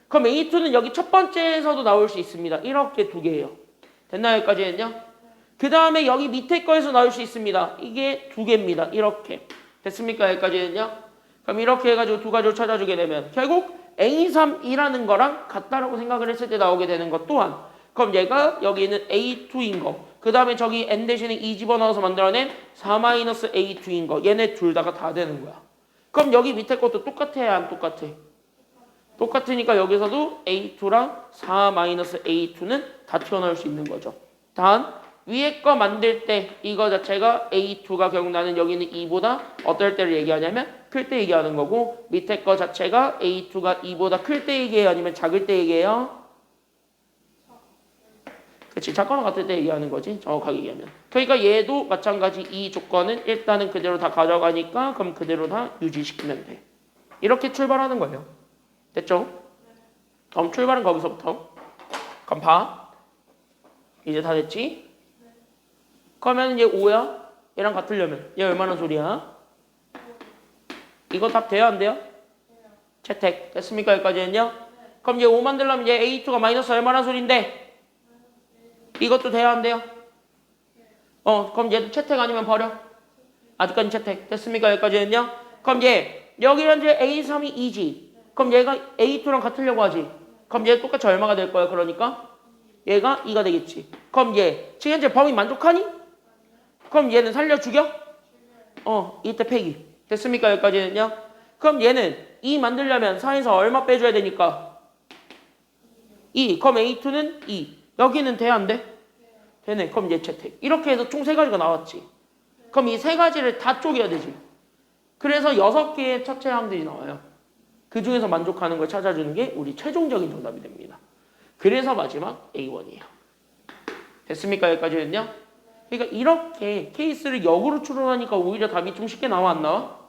그럼 A2는 여기 첫 번째에서도 나올 수 있습니다. 이렇게 두 개예요. 됐나요? 여기까지는요. 그 다음에 여기 밑에 거에서 나올 수 있습니다. 이게 두 개입니다. 이렇게. 됐습니까? 여기까지는요. 그럼 이렇게 해가지고 두 가지를 찾아주게 되면 결국 A3이라는 거랑 같다라고 생각을 했을 때 나오게 되는 것 또한 그럼 얘가 여기 있는 A2인 거 그 다음에 저기 N 대신에 2 집어넣어서 만들어낸 4-A2인 거 얘네 둘 다가 다 되는 거야. 그럼 여기 밑에 것도 똑같아야 안 똑같아? 똑같으니까 여기서도 A2랑 4-A2는 다 튀어나올 수 있는 거죠. 단 위에 거 만들 때 이거 자체가 A2가 결국 나는 여기는 2보다 어떨 때를 얘기하냐면 클 때 얘기하는 거고 밑에 거 자체가 A2가 2보다 클 때 얘기해요? 아니면 작을 때 얘기해요? 그치, 작거나 같을 때 얘기하는 거지. 정확하게 얘기하면. 그러니까 얘도 마찬가지 이 조건은 일단은 그대로 다 가져가니까 그럼 그대로 다 유지시키면 돼. 이렇게 출발하는 거예요. 됐죠? 그럼 출발은 거기서부터. 그럼 봐. 이제 다 됐지? 그러면 얘 5야? 얘랑 같으려면 얘 얼마나 소리야? 이거 답 돼요? 안 돼요? 채택. 됐습니까? 여기까지는요? 그럼 얘 5 만들려면 얘 A2가 마이너스 얼마나 소리인데? 이것도 돼야 안 돼요? 그럼 얘도 채택 아니면 버려? 아직까지 채택. 됐습니까? 여기까지는요? 그럼 얘 여기 현재 A3이 2지. 그럼 얘가 A2랑 같으려고 하지. 그럼 얘 똑같이 얼마가 될 거야? 그러니까 얘가 2가 되겠지. 그럼 얘 지금 현재 범위 만족하니? 그럼 얘는 살려 죽여? 이때 폐기. 됐습니까? 여기까지는요? 그럼 얘는 2 만들려면 4에서 얼마 빼줘야 되니까? 2. 그럼 A2는 2. 여기는 돼? 안 돼? 되네. 그럼 얘 채택. 이렇게 해서 총 3가지가 나왔지. 그럼 이 3가지를 다 쪼개야 되지. 그래서 6개의 첫째 항들이 나와요. 그 중에서 만족하는 걸 찾아주는 게 우리 최종적인 정답이 됩니다. 그래서 마지막 A1이에요. 됐습니까? 여기까지는요? 그러니까 이렇게 케이스를 역으로 추론하니까 오히려 답이 좀 쉽게 나와 안 나와?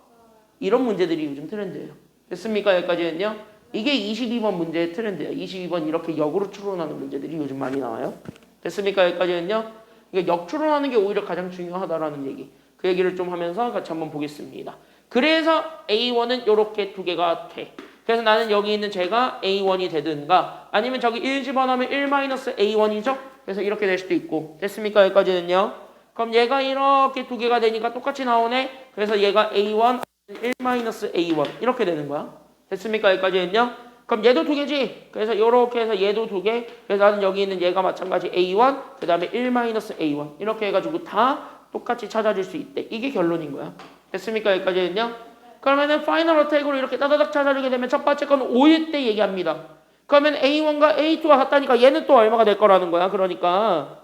이런 문제들이 요즘 트렌드예요. 됐습니까? 여기까지는요? 이게 22번 문제의 트렌드예요. 22번 이렇게 역으로 추론하는 문제들이 요즘 많이 나와요. 됐습니까? 여기까지는요? 그러니까 역추론하는 게 오히려 가장 중요하다라는 얘기. 그 얘기를 좀 하면서 같이 한번 보겠습니다. 그래서 A1은 이렇게 두 개가 돼. 그래서 나는 여기 있는 제가 A1이 되든가 아니면 저기 1 집어넣으면 1-A1이죠? 그래서 이렇게 될 수도 있고. 됐습니까? 여기까지는요? 그럼 얘가 이렇게 두 개가 되니까 똑같이 나오네. 그래서 얘가 A1, 1-A1 이렇게 되는 거야. 됐습니까? 여기까지는요? 그럼 얘도 두 개지? 그래서 이렇게 해서 얘도 두 개. 그래서 나는 여기 있는 얘가 마찬가지 A1, 그 다음에 1-A1 이렇게 해가지고 다 똑같이 찾아줄 수 있대. 이게 결론인 거야. 됐습니까? 여기까지는요? 그러면은 파이널 어택으로 이렇게 따다닥 찾아주게 되면 첫 번째 건 5일 때 얘기합니다. 그러면 A1과 A2가 같다니까 얘는 또 얼마가 될 거라는 거야. 그러니까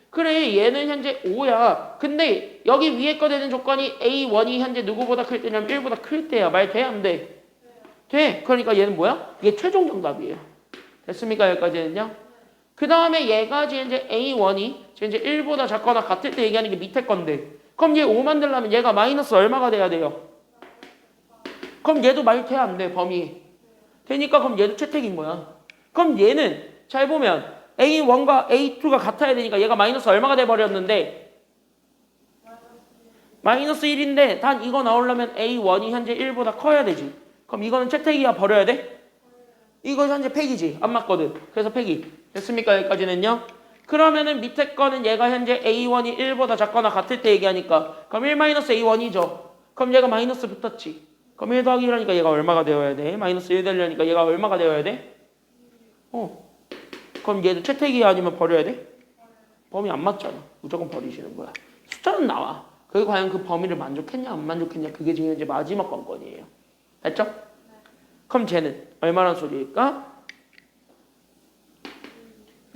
그래 얘는 현재 5야. 근데 여기 위에 거 되는 조건이 A1이 현재 누구보다 클 때냐면 1보다 클 때야. 말 돼? 안 돼? 돼. 그러니까 얘는 뭐야? 이게 최종 정답이에요. 됐습니까? 여기까지는요? 그 다음에 얘가 이제 A1이 이제 1보다 작거나 같을 때 얘기하는 게 밑에 건데 그럼 얘 5 만들려면 얘가 마이너스 얼마가 돼야 돼요? 그럼 얘도 말돼 안 돼, 범위. 되니까 그럼 얘도 채택인 거야. 그럼 얘는 잘 보면 A1과 A2가 같아야 되니까 얘가 마이너스 얼마가 돼버렸는데 마이너스 1인데 단 이거 나오려면 A1이 현재 1보다 커야 되지. 그럼 이거는 채택이야, 버려야 돼? 이거 현재 폐기지. 안 맞거든. 그래서 폐기. 됐습니까? 여기까지는요. 그러면은 밑에 거는 얘가 현재 A1이 1보다 작거나 같을 때 얘기하니까 그럼 1-A1이죠. 그럼 얘가 마이너스 붙었지. 그럼 1 더하기 1하니까 얘가 얼마가 되어야 돼? 마이너스 1 되려니까 얘가 얼마가 되어야 돼? 그럼 얘도 채택이야 아니면 버려야 돼? 범위 안 맞잖아. 무조건 버리시는 거야. 숫자는 나와. 그게 과연 그 범위를 만족했냐 안 만족했냐 그게 지금 이제 마지막 관건이에요. 됐죠? 그럼 쟤는 얼마나 소리일까?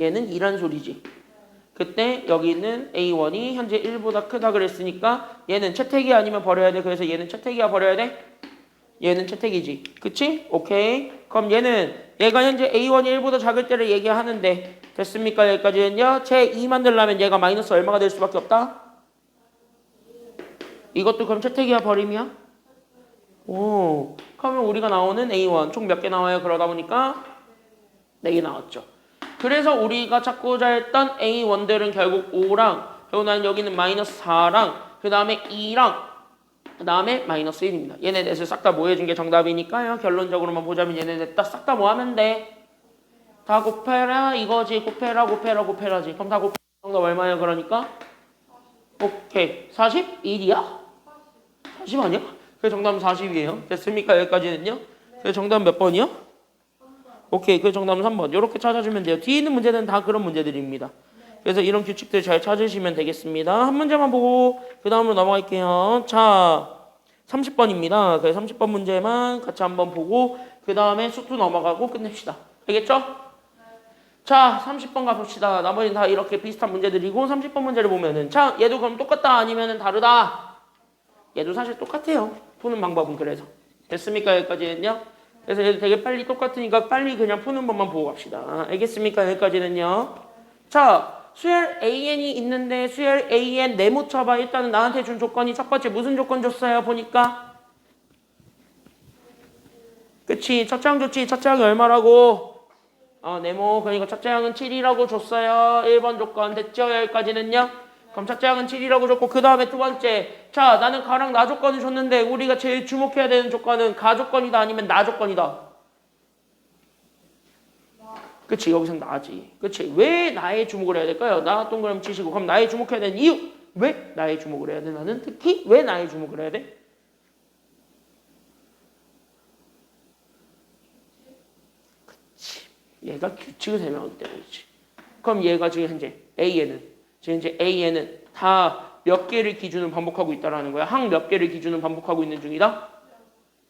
얘는 2란 소리지. 그때 여기 있는 A1이 현재 1보다 크다 그랬으니까 얘는 채택이 아니면 버려야 돼. 그래서 얘는 채택이야 버려야 돼? 얘는 채택이지. 그치? 오케이. 그럼 얘가 현재 A1이 1보다 작을 때를 얘기하는데 됐습니까? 여기까지는요. 제 2 만들려면 얘가 마이너스 얼마가 될 수밖에 없다? 이것도 그럼 채택이야 버림이야? 오. 그러면 우리가 나오는 A1 총 몇 개 나와요? 그러다 보니까 4개 나왔죠. 그래서 우리가 찾고자 했던 A1들은 결국 5랑 그리고 난 여기는 마이너스 4랑 그 다음에 2랑 그 다음에 마이너스 1입니다. 얘네 넷을 싹 다 모여준 게 정답이니까요. 결론적으로만 보자면 얘네 넷 싹 다 뭐 하면 돼? 다 곱해라 이거지. 곱해라지. 그럼 다 곱해라 정답 얼마야 그러니까? 오케이. 41이야? 40 아니야? 그 정답은 40이에요. 됐습니까? 여기까지는요. 그 정답은 몇 번이요? 오케이. 그 정답은 3번. 이렇게 찾아주면 돼요. 뒤에 있는 문제는 다 그런 문제들입니다. 그래서 이런 규칙들 잘 찾으시면 되겠습니다. 한 문제만 보고 그 다음으로 넘어갈게요. 자, 30번입니다. 그 30번 문제만 같이 한번 보고 그 다음에 수투 넘어가고 끝냅시다. 알겠죠? 자, 30번 가봅시다. 나머지는 다 이렇게 비슷한 문제들이고 30번 문제를 보면은 자, 얘도 그럼 똑같다 아니면은 다르다? 얘도 사실 똑같아요. 푸는 방법은 그래서. 됐습니까? 여기까지는요. 그래서 얘도 되게 빨리 똑같으니까 빨리 그냥 푸는 법만 보고 갑시다. 알겠습니까? 여기까지는요. 자, 수열 AN이 있는데 수열 AN 네모 쳐봐. 일단은 나한테 준 조건이 첫 번째 무슨 조건 줬어요? 보니까 그치? 첫째 항 줬지? 첫째 항이 얼마라고? 네모. 그러니까 첫째 항은 7이라고 줬어요. 1번 조건 됐죠? 여기까지는요. 그럼 첫째 항은 7이라고 줬고 그 다음에 두 번째 자 나는 가랑 나 조건을 줬는데 우리가 제일 주목해야 되는 조건은 가 조건이다 아니면 나 조건이다. 그치 여기서 나지. 그치 왜 나에 주목을 해야 될까요? 나 동그라미 치시고 그럼 나에 주목해야 되는 이유 왜 나에 주목을 해야 돼? 나는 특히 왜 나에 주목을 해야 돼? 그치 얘가 규칙을 설명하기 때문이지. 그럼 얘가 지금 현재 AN은 다 몇 개를 기준으로 반복하고 있다라는 거야. 항 몇 개를 기준으로 반복하고 있는 중이다.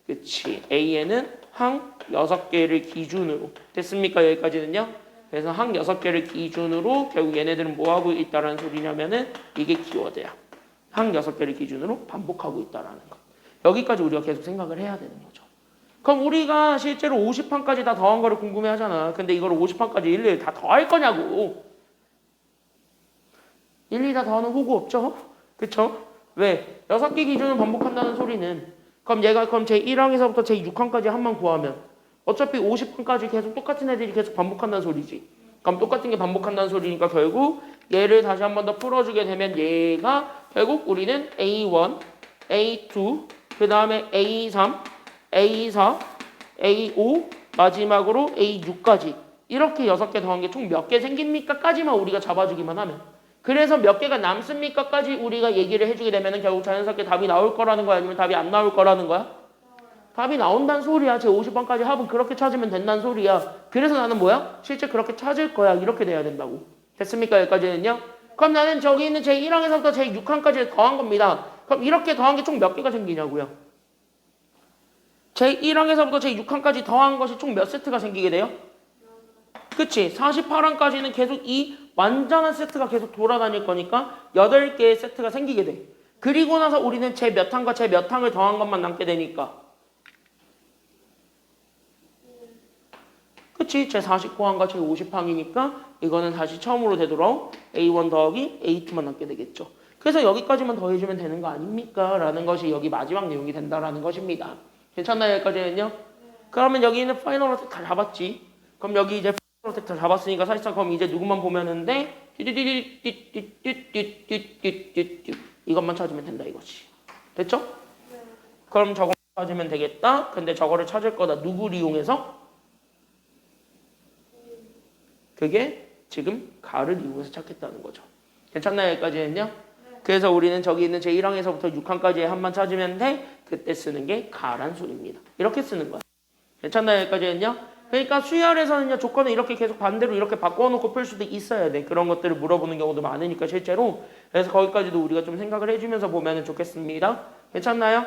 그치 AN은 항 6개를 기준으로 됐습니까? 여기까지는요. 그래서 항 6개를 기준으로 결국 얘네들은 뭐 하고 있다라는 소리냐면은 이게 키워드야. 항 6개를 기준으로 반복하고 있다라는 거. 여기까지 우리가 계속 생각을 해야 되는 거죠. 그럼 우리가 실제로 50판까지 다 더한 거를 궁금해 하잖아. 근데 이걸 50판까지 일일이 다 더할 거냐고. 일일이 다 더하는 호구 없죠? 그쵸? 왜? 6개 기준을 반복한다는 소리는 그럼 제 1항에서부터 제 6항까지 한만 구하면 어차피 50항까지 계속 똑같은 애들이 계속 반복한다는 소리지. 그럼 똑같은 게 반복한다는 소리니까 결국 얘를 다시 한 번 더 풀어주게 되면 얘가 결국 우리는 A1, A2, 그 다음에 A3, A4, A5, 마지막으로 A6까지 이렇게 6개 더한 게 총 몇 개 생깁니까? 까지만 우리가 잡아주기만 하면 그래서 몇 개가 남습니까?까지 우리가 얘기를 해주게 되면 결국 자연스럽게 답이 나올 거라는 거야? 아니면 답이 안 나올 거라는 거야? 답이 나온다는 소리야. 제 50번까지 합은 그렇게 찾으면 된다는 소리야. 그래서 나는 뭐야? 실제 그렇게 찾을 거야. 이렇게 돼야 된다고. 됐습니까? 여기까지는요? 그럼 나는 저기 있는 제 1항에서부터 제 6항까지 더한 겁니다. 그럼 이렇게 더한 게 총 몇 개가 생기냐고요? 제 1항에서부터 제 6항까지 더한 것이 총 몇 세트가 생기게 돼요? 그치? 48항까지는 계속 이 완전한 세트가 계속 돌아다닐 거니까 8개의 세트가 생기게 돼. 그리고 나서 우리는 제 몇 항과 제 몇 항을 더한 것만 남게 되니까. 그치? 제 49항과 제 50항이니까 이거는 다시 처음으로 되돌아온 A1 더하기 A2만 남게 되겠죠. 그래서 여기까지만 더해주면 되는 거 아닙니까? 라는 것이 여기 마지막 내용이 된다라는 것입니다. 괜찮나요? 여기까지는요? 그러면 여기는 파이널 어택 다 잡았지. 그럼 여기 이제 파이널 어택 다 잡았으니까 사실상 그럼 이제 누구만 보면은 돼? 이것만 찾으면 된다 이거지. 됐죠? 그럼 저거 찾으면 되겠다. 근데 저거를 찾을 거다. 누구를 이용해서? 그게 지금 가를 이용해서 찾겠다는 거죠. 괜찮나요? 여기까지는요? 그래서 우리는 저기 있는 제1항에서부터 6항까지의 한만 찾으면 돼. 그때 쓰는 게 가란 소리입니다. 이렇게 쓰는 거야. 괜찮나요? 여기까지는요? 그러니까 수열에서는요, 조건을 이렇게 계속 반대로 이렇게 바꿔놓고 풀 수도 있어야 돼. 그런 것들을 물어보는 경우도 많으니까 실제로. 그래서 거기까지도 우리가 좀 생각을 해주면서 보면 좋겠습니다. 괜찮나요?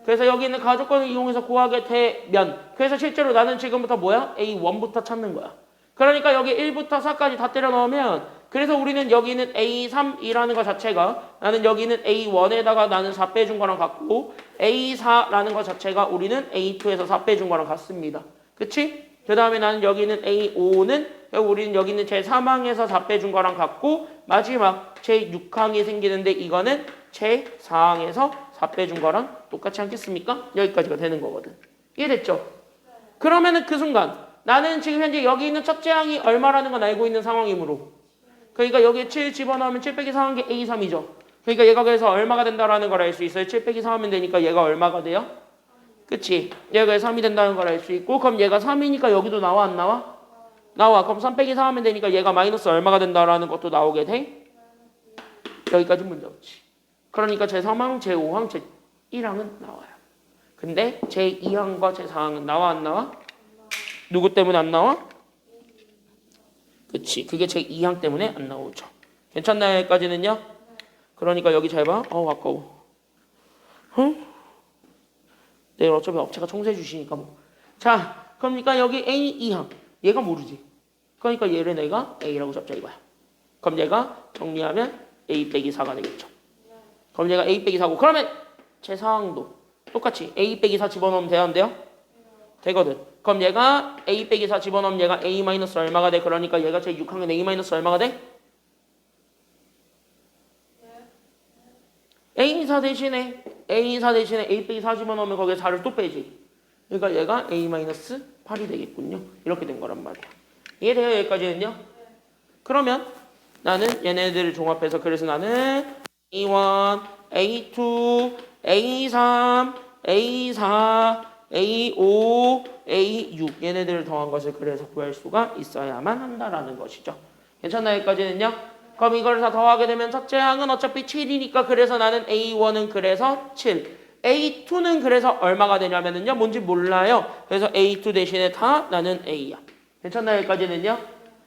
그래서 여기 있는 가조건을 이용해서 구하게 되면, 그래서 실제로 나는 지금부터 뭐야? A1부터 찾는 거야. 그러니까 여기 1부터 4까지 다 때려 넣으면, 그래서 우리는 여기는 A3이라는 것 자체가 나는 여기는 A1에다가 나는 4 빼준 거랑 같고, A4라는 것 자체가 우리는 A2에서 4 빼준 거랑 같습니다. 그치? 그 다음에 나는 여기는 A5는 우리는 여기는 제3항에서 4 빼준 거랑 같고, 마지막 제6항이 생기는데 이거는 제4항에서 4 빼준 거랑 똑같지 않겠습니까? 여기까지가 되는 거거든. 이해됐죠? 그러면은 그 순간 나는 지금 현재 여기 있는 첫째 항이 얼마라는 건 알고 있는 상황이므로, 그러니까 여기에 7 집어넣으면 7 빼기 4한 게 A3이죠. 그러니까 얘가 그래서 얼마가 된다라는 걸 알 수 있어요. 7 빼기 4 하면 되니까 얘가 얼마가 돼요? 그치? 얘가 3이 된다는 걸 알 수 있고, 그럼 얘가 3이니까 여기도 나와 안 나와? 나와. 그럼 3 빼기 4 하면 되니까 얘가 마이너스 얼마가 된다라는 것도 나오게 돼? 여기까지 문제 없지. 그러니까 제3항, 제5항, 제1항은 나와요. 근데 제2항과 제4항은 나와 안 나와? 누구 때문에 안 나와? 그치. 그게 제2항 때문에 안 나오죠. 괜찮나요? 여기까지는요? 그러니까 여기 잘 봐. 아까워. 응? 내일 어차피 업체가 청소해 주시니까 뭐. 자, 그러니까 여기 A2항. 얘가 모르지. 그러니까 얘를 내가 A라고 잡자 이거야. 그럼 얘가 정리하면 A 빼기 4가 되겠죠. 그럼 얘가 A 빼기 4고, 그러면 제4항도 똑같이 A 빼기 4 집어넣으면 돼야 안 돼요? 되거든. 그럼 얘가 A 빼기 4 집어넣으면 얘가 A 마이너스 얼마가 돼? 그러니까 얘가 제 6항은 A 마이너스 얼마가 돼? A4 대신에 A 빼기 4 집어넣으면 거기에 4를 또 빼지. 그러니까 얘가 A 마이너스 8이 되겠군요. 이렇게 된 거란 말이야. 이해돼요? 여기까지는요? 그러면 나는 얘네들을 종합해서, 그래서 나는 A1, A2, A3, A4, A5, A6 얘네들을 더한 것을 그래서 구할 수가 있어야만 한다라는 것이죠. 괜찮나요? 여기까지는요? 그럼 이걸 다 더하게 되면 첫째 항은 어차피 7이니까 그래서 나는 A1은 그래서 7, A2는 그래서 얼마가 되냐면은요, 뭔지 몰라요. 그래서 A2 대신에 다 나는 A야. 괜찮나요? 여기까지는요?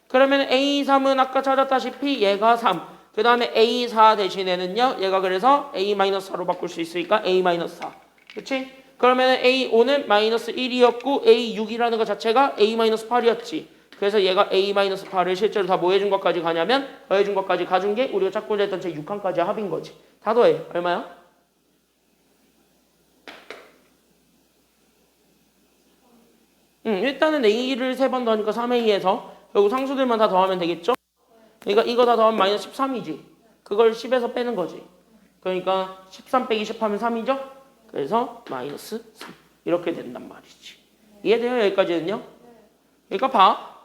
그러면 A3은 아까 찾았다시피 얘가 3, 그 다음에 A4 대신에는요, 얘가 그래서 A-4로 바꿀 수 있으니까 A-4. 그치? 그러면 A5는 마이너스 1이었고 A6이라는 것 자체가 A-8이었지. 그래서 얘가 A-8을 실제로 다 뭐 해준 것까지 가냐면 더해준 것까지 가준 게 우리가 찾고자 했던 제 6항까지 합인 거지. 다 더해. 얼마야? 일단은 A를 3번 더하니까 3A에서 결국 상수들만 다 더하면 되겠죠? 그러니까 이거 다 더하면 마이너스 13이지. 그걸 10에서 빼는 거지. 그러니까 13 빼기 10 하면 3이죠? 그래서 마이너스 3 이렇게 된단 말이지. 이해돼요? 여기까지는요? 그러니까 봐.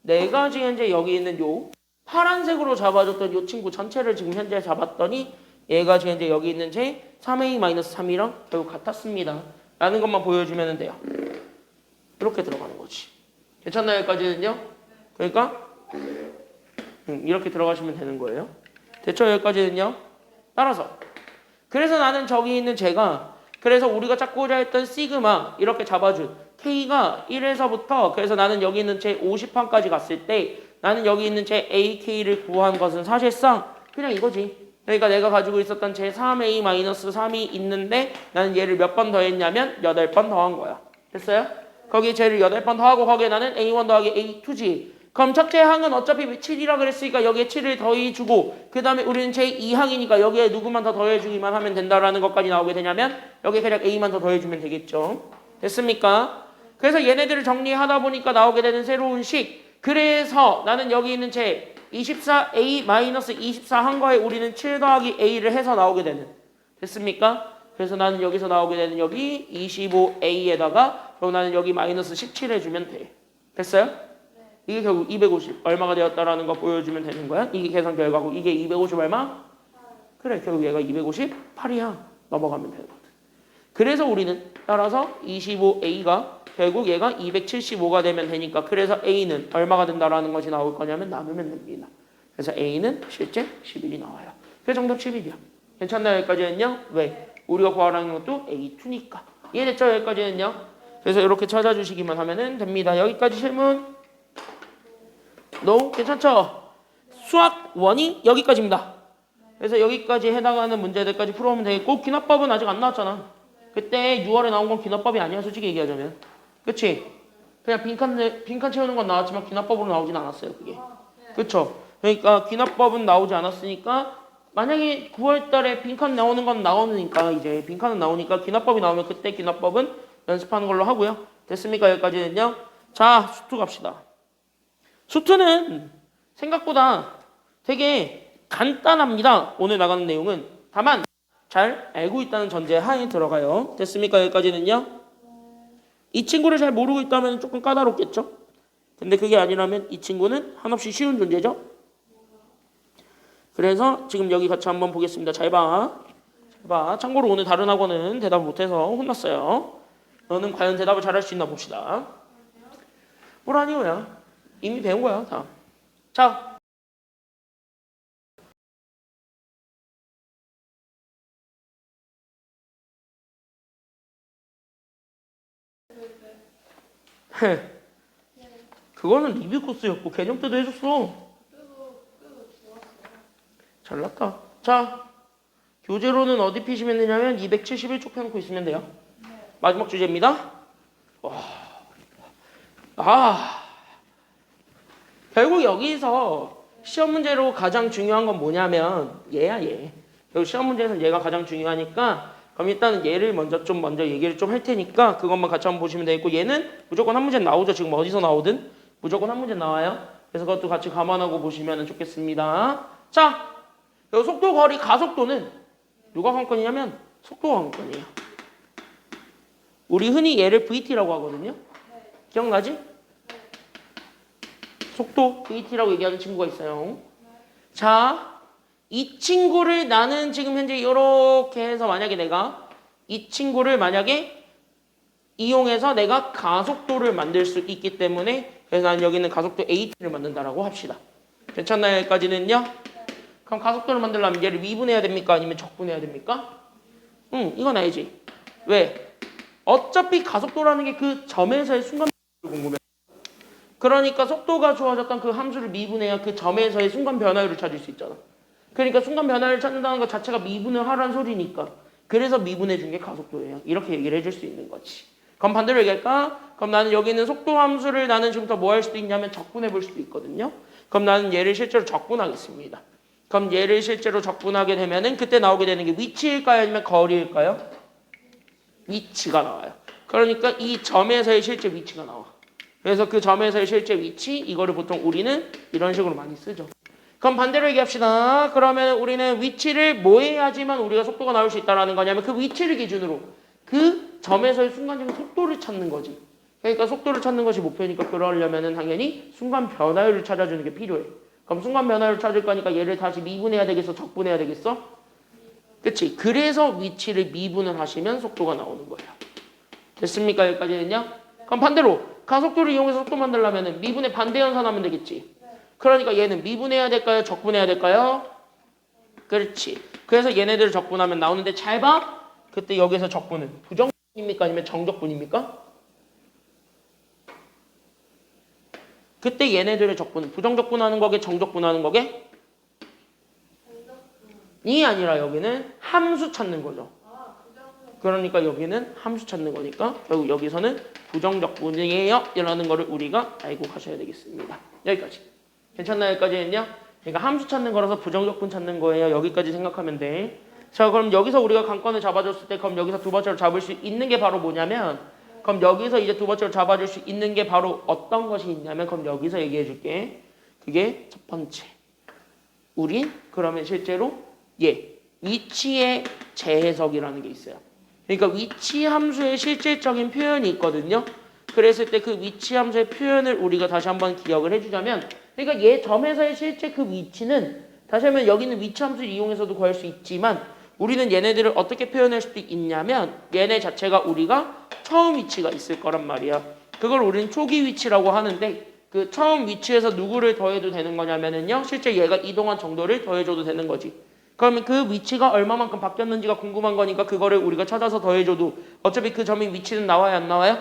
내가 지금 현재 여기 있는 요 파란색으로 잡아줬던 요 친구 전체를 지금 현재 잡았더니 얘가 지금 현재 여기 있는 제 3A-3이랑 결국 같았습니다. 라는 것만 보여주면 돼요. 이렇게 들어가는 거지. 괜찮나요? 여기까지는요? 그러니까 이렇게 들어가시면 되는 거예요. 됐죠? 여기까지는요? 따라서 그래서 나는 저기 있는 제가 그래서 우리가 찾고자 했던 시그마 이렇게 잡아준 K가 1에서부터 그래서 나는 여기 있는 제 50항까지 갔을 때 나는 여기 있는 제 AK를 구한 것은 사실상 그냥 이거지. 그러니까 내가 가지고 있었던 제 3A-3이 있는데 나는 얘를 몇 번 더했냐면 8번 더한 거야. 됐어요? 거기 쟤를 8번 더하고 거기에 나는 A1 더하기 A2지. 그럼 첫째 항은 어차피 7이라 그랬으니까 여기에 7을 더해주고 그 다음에 우리는 제2항이니까 여기에 누구만 더 더해주기만 하면 된다라는 것까지 나오게 되냐면 여기에 그냥 A만 더 더해주면 되겠죠. 됐습니까? 그래서 얘네들을 정리하다 보니까 나오게 되는 새로운 식. 그래서 나는 여기 있는 제 24a 마이너스 24 한 거에 우리는 7 더하기 a를 해서 나오게 되는. 됐습니까? 그래서 나는 여기서 나오게 되는 여기 25a에다가 그럼 나는 여기 마이너스 17 해주면 돼. 됐어요? 이게 결국 250 얼마가 되었다라는 거 보여주면 되는 거야. 이게 계산 결과고 이게 250 얼마? 그래 결국 얘가 258이야. 넘어가면 되거든. 그래서 우리는 따라서 25a가 결국 얘가 275가 되면 되니까 그래서 a는 얼마가 된다라는 것이 나올 거냐면 나누면 됩니다. 그래서 a는 실제 11이 나와요. 그래서 정답 11이야. 괜찮나요? 여기까지는요? 왜? 우리가 구하라는 것도 A2니까. 이해됐죠? 여기까지는요? 그래서 이렇게 찾아주시기만 하면 됩니다. 여기까지 질문? No? 괜찮죠? 수학 원이 여기까지입니다. 그래서 여기까지 해당하는 문제들까지 풀어오면 되겠고 귀납법은 아직 안 나왔잖아. 그때 6월에 나온 건 귀납법이 아니야. 솔직히 얘기하자면. 그치? 그냥 빈칸 채우는 건 나왔지만 귀납법으로 나오진 않았어요. 그게. 그쵸? 그러니까 귀납법은 나오지 않았으니까 만약에 9월 달에 빈칸 나오는 건 나오니까 이제 빈칸은 나오니까 귀납법이 나오면 그때 귀납법은 연습하는 걸로 하고요. 됐습니까? 여기까지는요. 자, 수투 갑시다. 수투는 생각보다 되게 간단합니다. 오늘 나가는 내용은. 다만 잘 알고 있다는 전제 하에 들어가요. 됐습니까? 여기까지는요. 이 친구를 잘 모르고 있다면 조금 까다롭겠죠? 근데 그게 아니라면 이 친구는 한없이 쉬운 존재죠? 그래서 지금 여기 같이 한번 보겠습니다. 잘 봐. 잘 봐. 참고로 오늘 다른 학원은 대답을 못해서 혼났어요. 너는 과연 대답을 잘할 수 있나 봅시다. 뭐라니요야. 이미 배운 거야. 다. 자. 그거는 리뷰 코스였고 개념 때도 해줬어. 잘났다. 자, 교재로는 어디 피시면 되냐면 271쪽 펴놓고 있으면 돼요. 마지막 주제입니다. 결국 여기서 시험 문제로 가장 중요한 건 뭐냐면 얘야 얘. 결국 시험 문제에서 얘가 가장 중요하니까 그럼 일단은 얘를 먼저 얘기를 좀 할 테니까 그것만 같이 한번 보시면 되겠고 얘는 무조건 한 문제 나오죠. 지금 어디서 나오든 무조건 한 문제 나와요. 그래서 그것도 같이 감안하고 보시면 좋겠습니다. 자, 여기 속도, 거리, 가속도는 누가 관건이냐면 속도가 관건이에요. 우리 흔히 얘를 VT라고 하거든요. 기억나지? 속도 VT라고 얘기하는 친구가 있어요. 자, 이 친구를 나는 지금 현재 이렇게 해서 만약에 내가 이 친구를 만약에 이용해서 내가 가속도를 만들 수 있기 때문에 그래서 나는 여기는 가속도 AT를 만든다라고 합시다. 괜찮나요? 여기까지는요? 그럼 가속도를 만들려면 얘를 미분해야 됩니까? 아니면 적분해야 됩니까? 이건 알지. 왜? 어차피 가속도라는 게 그 점에서의 순간을 궁금해. 그러니까 속도가 좋아졌던 그 함수를 미분해야 그 점에서의 순간 변화율을 찾을 수 있잖아. 그러니까 순간 변화를 찾는다는 것 자체가 미분을 하라는 소리니까. 그래서 미분해 준 게 가속도예요. 이렇게 얘기를 해줄 수 있는 거지. 그럼 반대로 얘기할까? 그럼 나는 여기 있는 속도 함수를 나는 지금부터 뭐 할 수도 있냐면 적분해 볼 수도 있거든요. 그럼 나는 얘를 실제로 적분하겠습니다. 그럼 얘를 실제로 적분하게 되면은 그때 나오게 되는 게 위치일까요? 아니면 거리일까요? 위치가 나와요. 그러니까 이 점에서의 실제 위치가 나와. 그래서 그 점에서의 실제 위치 이거를 보통 우리는 이런 식으로 많이 쓰죠. 그럼 반대로 얘기합시다. 그러면 우리는 위치를 뭐 해야지만 우리가 속도가 나올 수 있다는 거냐면 그 위치를 기준으로 그 점에서의 순간적인 속도를 찾는 거지. 그러니까 속도를 찾는 것이 목표니까 그러려면 당연히 순간 변화율을 찾아주는 게 필요해. 그럼 순간 변화율을 찾을 거니까 얘를 다시 미분해야 되겠어? 적분해야 되겠어? 그치? 그래서 위치를 미분을 하시면 속도가 나오는 거예요. 됐습니까? 여기까지는요? 그럼 반대로 가속도를 이용해서 속도 만들려면 미분의 반대 연산하면 되겠지. 그러니까 얘는 미분해야 될까요? 적분해야 될까요? 그렇지. 그래서 얘네들을 적분하면 나오는데 잘 봐. 그때 여기서 적분은 부정적분입니까? 아니면 정적분입니까? 그때 얘네들의 적분은 부정적분하는 거게 정적분하는 거게? 이 아니라 여기는 함수 찾는 거죠. 그러니까 여기는 함수 찾는 거니까 결국 여기서는 부정적분이에요 라는 거를 우리가 알고 가셔야 되겠습니다. 여기까지. 괜찮나요? 여기까지는요? 그러니까 함수 찾는 거라서 부정적분 찾는 거예요. 여기까지 생각하면 돼. 자, 그럼 여기서 우리가 관건을 잡아줬을 때 그럼 여기서 두 번째로 잡을 수 있는 게 바로 뭐냐면 그럼 여기서 이제 두 번째로 잡아줄 수 있는 게 바로 어떤 것이 있냐면 그럼 여기서 얘기해 줄게. 그게 첫 번째. 우린 그러면 실제로 위치의 재해석이라는 게 있어요. 그러니까 위치 함수의 실질적인 표현이 있거든요. 그랬을 때 그 위치 함수의 표현을 우리가 다시 한번 기억을 해주자면 그러니까 얘 점에서의 실제 그 위치는 다시 하면 여기는 위치 함수를 이용해서도 구할 수 있지만 우리는 얘네들을 어떻게 표현할 수도 있냐면 얘네 자체가 우리가 처음 위치가 있을 거란 말이야. 그걸 우리는 초기 위치라고 하는데 그 처음 위치에서 누구를 더해도 되는 거냐면은요. 실제 얘가 이동한 정도를 더해줘도 되는 거지. 그러면 그 위치가 얼마만큼 바뀌었는지가 궁금한 거니까 그거를 우리가 찾아서 더해줘도 어차피 그 점의 위치는 나와요 안 나와요?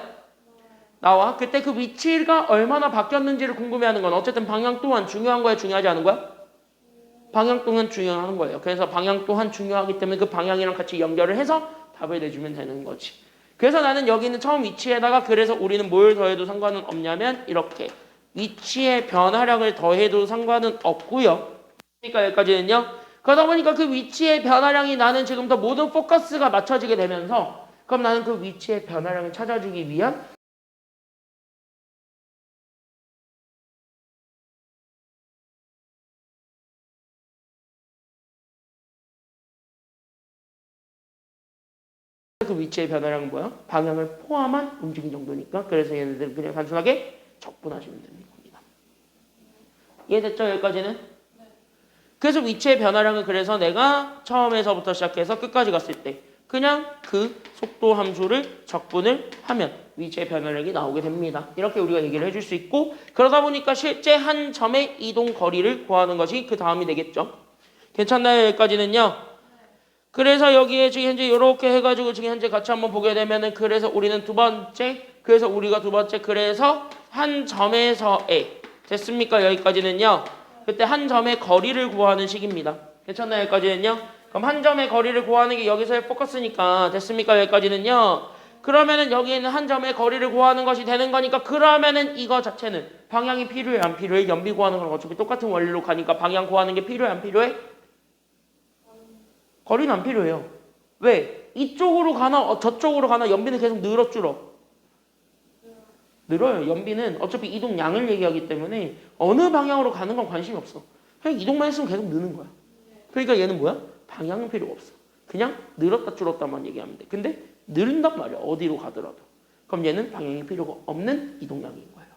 나와. 그때 그 위치가 얼마나 바뀌었는지를 궁금해하는 건 어쨌든 방향 또한 중요한 거야 중요하지 않은 거야? 방향 또한 중요한 거예요. 그래서 방향 또한 중요하기 때문에 그 방향이랑 같이 연결을 해서 답을 내주면 되는 거지. 그래서 나는 여기 있는 처음 위치에다가 그래서 우리는 뭘 더해도 상관은 없냐면 이렇게 위치의 변화량을 더해도 상관은 없고요. 그러니까 여기까지는요. 그러다 보니까 그 위치의 변화량이 나는 지금부터 모든 포커스가 맞춰지게 되면서 그럼 나는 그 위치의 변화량을 찾아주기 위한 그 위치의 변화량은 뭐야? 방향을 포함한 움직임 정도니까 그래서 얘네들은 그냥 단순하게 적분하시면 됩니다. 이해됐죠? 여기까지는? 그래서 위치의 변화량은 그래서 내가 처음에서부터 시작해서 끝까지 갔을 때 그냥 그 속도 함수를 적분을 하면 위치의 변화량이 나오게 됩니다. 이렇게 우리가 얘기를 해줄 수 있고 그러다 보니까 실제 한 점의 이동 거리를 구하는 것이 그 다음이 되겠죠. 괜찮나요? 여기까지는요. 그래서 여기에 지금 현재 이렇게 해가지고 지금 현재 같이 한번 보게 되면은 그래서 우리는 두 번째 그래서 우리가 두 번째 그래서 한 점에서의 됐습니까? 여기까지는요. 그때 한 점의 거리를 구하는 식입니다. 괜찮나요? 여기까지는요. 그럼 한 점의 거리를 구하는 게 여기서의 포커스니까 됐습니까? 여기까지는요. 그러면은 여기에는 한 점의 거리를 구하는 것이 되는 거니까 그러면은 이거 자체는 방향이 필요해 안 필요해? 연비 구하는 거랑 어차피 똑같은 원리로 가니까 방향 구하는 게 필요해 안 필요해? 거리는 안 필요해요. 왜? 이쪽으로 가나 저쪽으로 가나 연비는 계속 늘어 줄어? 늘어요. 연비는 어차피 이동량을 얘기하기 때문에 어느 방향으로 가는 건 관심이 없어. 그냥 이동만 했으면 계속 느는 거야. 그러니까 얘는 뭐야? 방향은 필요가 없어. 그냥 늘었다 줄었다만 얘기하면 돼. 근데 늘은단 말이야. 어디로 가더라도. 그럼 얘는 방향이 필요가 없는 이동량인 거예요.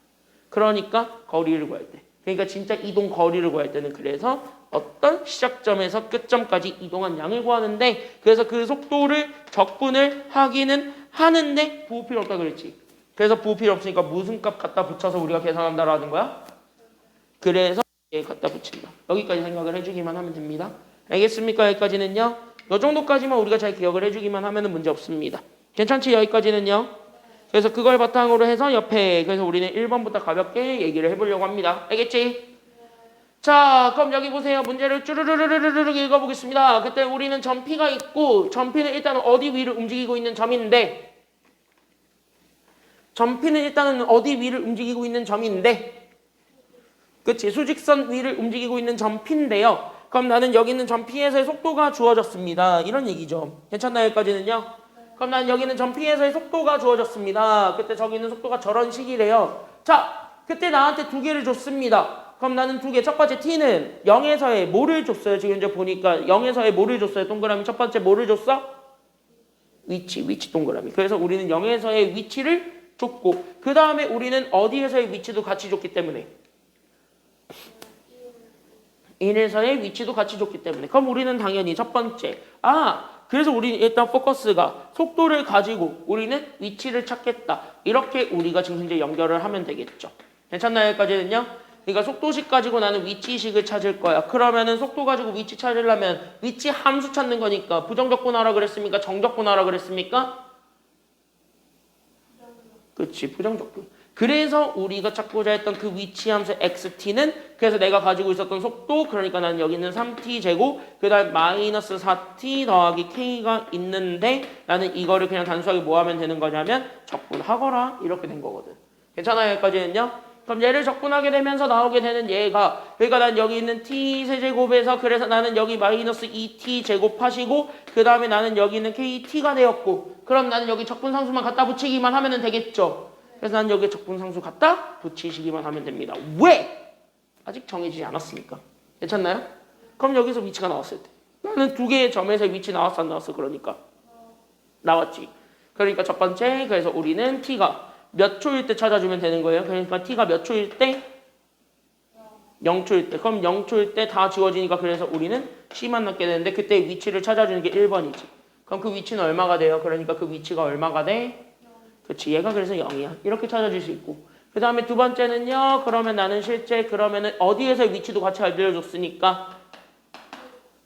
그러니까 거리를 구할 때. 그러니까 진짜 이동 거리를 구할 때는 그래서 어떤 시작점에서 끝점까지 이동한 양을 구하는데 그래서 그 속도를 적분을 하기는 하는데 부호 필요 없다 그랬지. 그래서 부호 필요 없으니까 무슨 값 갖다 붙여서 우리가 계산한다라는 거야. 그래서 얘 갖다 붙인다. 여기까지 생각을 해주기만 하면 됩니다. 알겠습니까? 여기까지는요. 이 정도까지만 우리가 잘 기억을 해주기만 하면 문제 없습니다. 괜찮지? 여기까지는요. 그래서 그걸 바탕으로 해서 옆에 그래서 우리는 1번부터 가볍게 얘기를 해보려고 합니다. 알겠지? 자, 그럼 여기 보세요. 문제를 쭈르르르르르 읽어보겠습니다. 그때 우리는 점 P가 있고 점 P는 일단 어디 위를 움직이고 있는 점인데 점 P는 일단은 어디 위를 움직이고 있는 점인데 그치? 수직선 위를 움직이고 있는 점 P인데요. 그럼 나는 여기 있는 점 P에서의 속도가 주어졌습니다. 이런 얘기죠. 괜찮나요? 여기까지는요? 그럼 난 여기는 점 P에서의 속도가 주어졌습니다. 그때 저기 있는 속도가 저런 식이래요. 자, 그때 나한테 두 개를 줬습니다. 그럼 나는 두 개. 첫 번째 T는 0에서의 뭐를 줬어요? 지금 이제 보니까 0에서의 뭐를 줬어요? 동그라미 첫 번째 뭐를 줬어? 위치 동그라미. 그래서 우리는 0에서의 위치를 줬고 그 다음에 우리는 어디에서의 위치도 같이 줬기 때문에 1에서의 위치도 같이 줬기 때문에 그럼 우리는 당연히 첫 번째 그래서 우리는 일단 포커스가 속도를 가지고 우리는 위치를 찾겠다. 이렇게 우리가 지금 현재 연결을 하면 되겠죠. 괜찮나요? 여기까지는요? 그러니까 속도식 가지고 나는 위치식을 찾을 거야. 그러면은 속도 가지고 위치 찾으려면 위치 함수 찾는 거니까 부정적분하라 그랬습니까? 정적분하라 그랬습니까? 그치, 부정적분. 그래서 우리가 찾고자 했던 그 위치 함수 xt는 그래서 내가 가지고 있었던 속도 그러니까 나는 여기 있는 3t 제곱 그 다음 마이너스 4t 더하기 k가 있는데 나는 이거를 그냥 단순하게 뭐 하면 되는 거냐면 적분하거라 이렇게 된 거거든. 괜찮아요? 여기까지는요? 그럼 얘를 적분하게 되면서 나오게 되는 얘가, 그러니까 난 여기 있는 t 세제곱에서, 그래서 나는 여기 마이너스 2t 제곱하시고 그 다음에 나는 여기 있는 kt가 되었고, 그럼 나는 여기 적분상수만 갖다 붙이기만 하면 되겠죠. 그래서 나는 여기 적분상수 갖다 붙이시기만 하면 됩니다. 왜? 아직 정해지지 않았으니까. 괜찮나요? 그럼 여기서 위치가 나왔을 때 나는 두 개의 점에서 위치 나왔어 안 나왔어? 그러니까 나왔지. 그러니까 첫 번째, 그래서 우리는 t가 몇 초일 때 찾아주면 되는 거예요. 그러니까 t가 몇 초일 때? 0초일 때. 그럼 0초일 때 다 지워지니까 그래서 우리는 c만 남게 되는데 그때 위치를 찾아주는 게 1번이지. 그럼 그 위치는 얼마가 돼요? 그러니까 그 위치가 얼마가 돼? 그렇지. 얘가 그래서 0이야. 이렇게 찾아줄 수 있고. 그 다음에 두 번째는요. 그러면 나는 실제 그러면은 어디에서 위치도 같이 알려줬으니까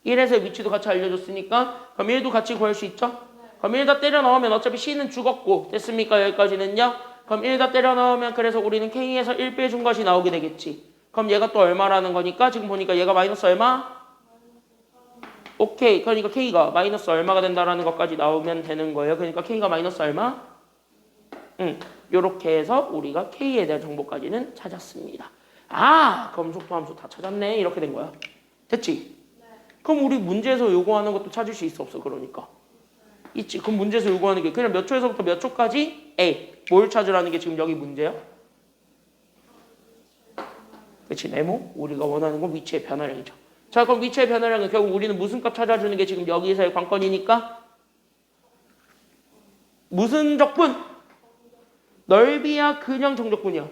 1에서 위치도 같이 알려줬으니까 그럼 1도 같이 구할 수 있죠? 그럼 1 다 때려 넣으면 어차피 c는 죽었고 됐습니까? 여기까지는요. 그럼 1 다 때려 넣으면 그래서 우리는 k에서 1 빼준 것이 나오게 되겠지. 그럼 얘가 또 얼마라는 거니까 지금 보니까 얘가 마이너스 얼마? 오케이. 그러니까 k가 마이너스 얼마가 된다라는 것까지 나오면 되는 거예요. 그러니까 k가 마이너스 얼마? 요렇게 해서 우리가 k에 대한 정보까지는 찾았습니다. 아, 그럼 속도함수 다 찾았네. 이렇게 된 거야. 됐지? 그럼 우리 문제에서 요구하는 것도 찾을 수 있어 없어? 그러니까 있지. 그럼 문제에서 요구하는 게 그냥 몇 초에서부터 몇 초까지 A 뭘 찾으라는 게 지금 여기 문제야? 그렇지. 네모 우리가 원하는 건 위치의 변화량이죠. 자, 그럼 위치의 변화량은 결국 우리는 무슨 값 찾아주는 게 지금 여기서의 관건이니까 무슨 적분? 넓이야 그냥 정적분이야?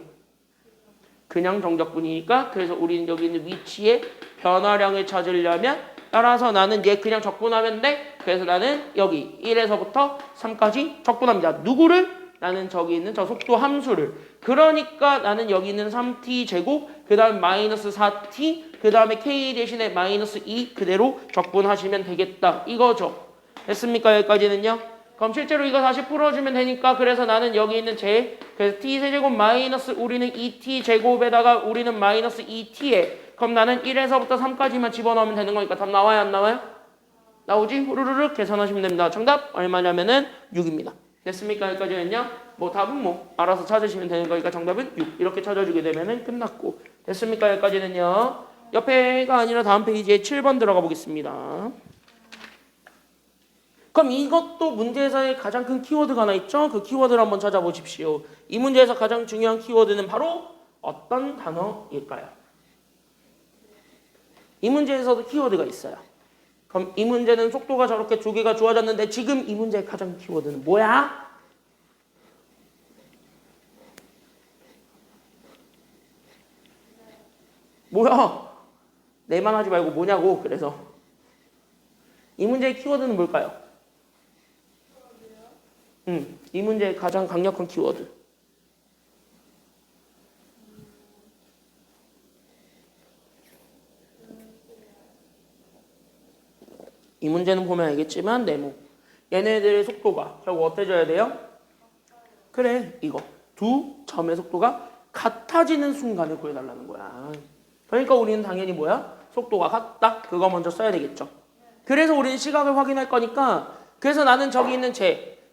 그냥 정적분이니까 그래서 우리는 여기 있는 위치의 변화량을 찾으려면 따라서 나는 얘 그냥 적분하면 돼. 그래서 나는 여기 1에서부터 3까지 적분합니다. 누구를? 나는 저기 있는 저 속도 함수를. 그러니까 나는 여기 있는 3t 제곱 그 다음 마이너스 4t 그 다음에 k 대신에 마이너스 2 그대로 적분하시면 되겠다. 이거죠. 됐습니까? 여기까지는요. 그럼 실제로 이거 다시 풀어주면 되니까 그래서 나는 여기 있는 그래서 t 세제곱 마이너스 우리는 2t 제곱에다가 우리는 마이너스 2t에 그럼 나는 1에서부터 3까지만 집어넣으면 되는 거니까 답 나와요 안 나와요? 나오지? 후루루룩 계산하시면 됩니다. 정답 얼마냐면은 6입니다. 됐습니까? 여기까지는요. 뭐 답은 뭐 알아서 찾으시면 되는 거니까 정답은 6 이렇게 찾아주게 되면은 끝났고. 됐습니까? 여기까지는요. 옆에가 아니라 다음 페이지에 7번 들어가 보겠습니다. 그럼 이것도 문제에서의 가장 큰 키워드가 하나 있죠? 그 키워드를 한번 찾아보십시오. 이 문제에서 가장 중요한 키워드는 바로 어떤 단어일까요? 이 문제에서도 키워드가 있어요. 그럼 이 문제는 속도가 저렇게 두 개가 주어졌는데 지금 이 문제의 가장 키워드는 뭐야? 뭐야? 내만 하지 말고 뭐냐고. 그래서 이 문제의 키워드는 뭘까요? 이 문제의 가장 강력한 키워드. 이 문제는 보면 알겠지만 네모. 얘네들의 속도가 결국 어때져야 돼요? 그래, 이거. 두 점의 속도가 같아지는 순간을 구해달라는 거야. 그러니까 우리는 당연히 뭐야? 속도가 같다. 그거 먼저 써야 되겠죠. 그래서 우리는 시각을 확인할 거니까 그래서 나는 저기 있는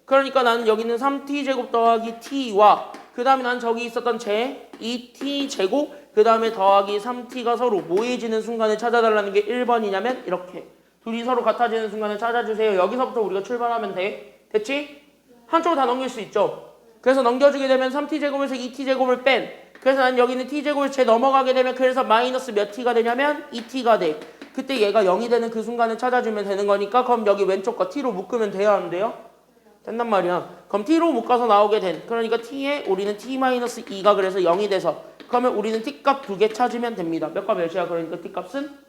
그러니까 나는 여기 있는 3t 제곱 더하기 t와 그 다음에 난 저기 있었던 2t 제곱 그 다음에 더하기 3t가 서로 모여지는 순간을 찾아달라는 게 1번이냐면 이렇게 둘이 서로 같아지는 순간을 찾아주세요. 여기서부터 우리가 출발하면 돼. 됐지? 한쪽으로 다 넘길 수 있죠. 그래서 넘겨주게 되면 3t 제곱에서 2t 제곱을 뺀 그래서 난 여기 있는 t 제곱을 넘어가게 되면 그래서 마이너스 몇 t가 되냐면 2t가 돼. 그때 얘가 0이 되는 그 순간을 찾아주면 되는 거니까 그럼 여기 왼쪽 거 t로 묶으면 돼야 하는데요. 된단 말이야. 그럼 t로 묶어서 나오게 된 그러니까 t에 우리는 t-2가 그래서 0이 돼서 그러면 우리는 t값 두 개 찾으면 됩니다. 몇 값 몇이야? 그러니까 t값은?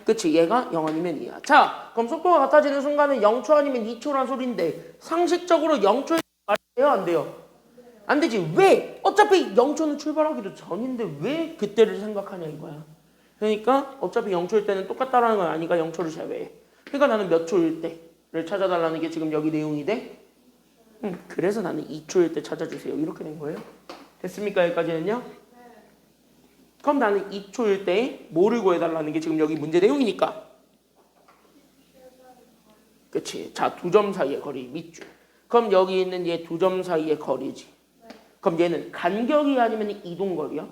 그치 얘가 0 아니면 2야. 자 그럼 속도가 같아지는 순간은 0초 아니면 2초란 소린데 상식적으로 0초에 말이 돼요 안 돼요? 안 되지. 왜? 어차피 0초는 출발하기도 전인데 왜 그때를 생각하냐 이거야. 그러니까 어차피 0초일 때는 똑같다라는 건 아니까 0초를 제외해. 그러니까 나는 몇 초일 때를 찾아달라는 게 지금 여기 내용이 돼? 그래서 나는 2초일 때 찾아주세요. 이렇게 된 거예요. 됐습니까? 여기까지는요? 그럼 나는 2초일 때 뭐를 구해달라는 게 지금 여기 문제 내용이니까. 그치. 자, 두 점 사이의 거리 밑줄. 그럼 여기 있는 얘 두 점 사이의 거리지. 그럼 얘는 간격이 아니면 이동거리야?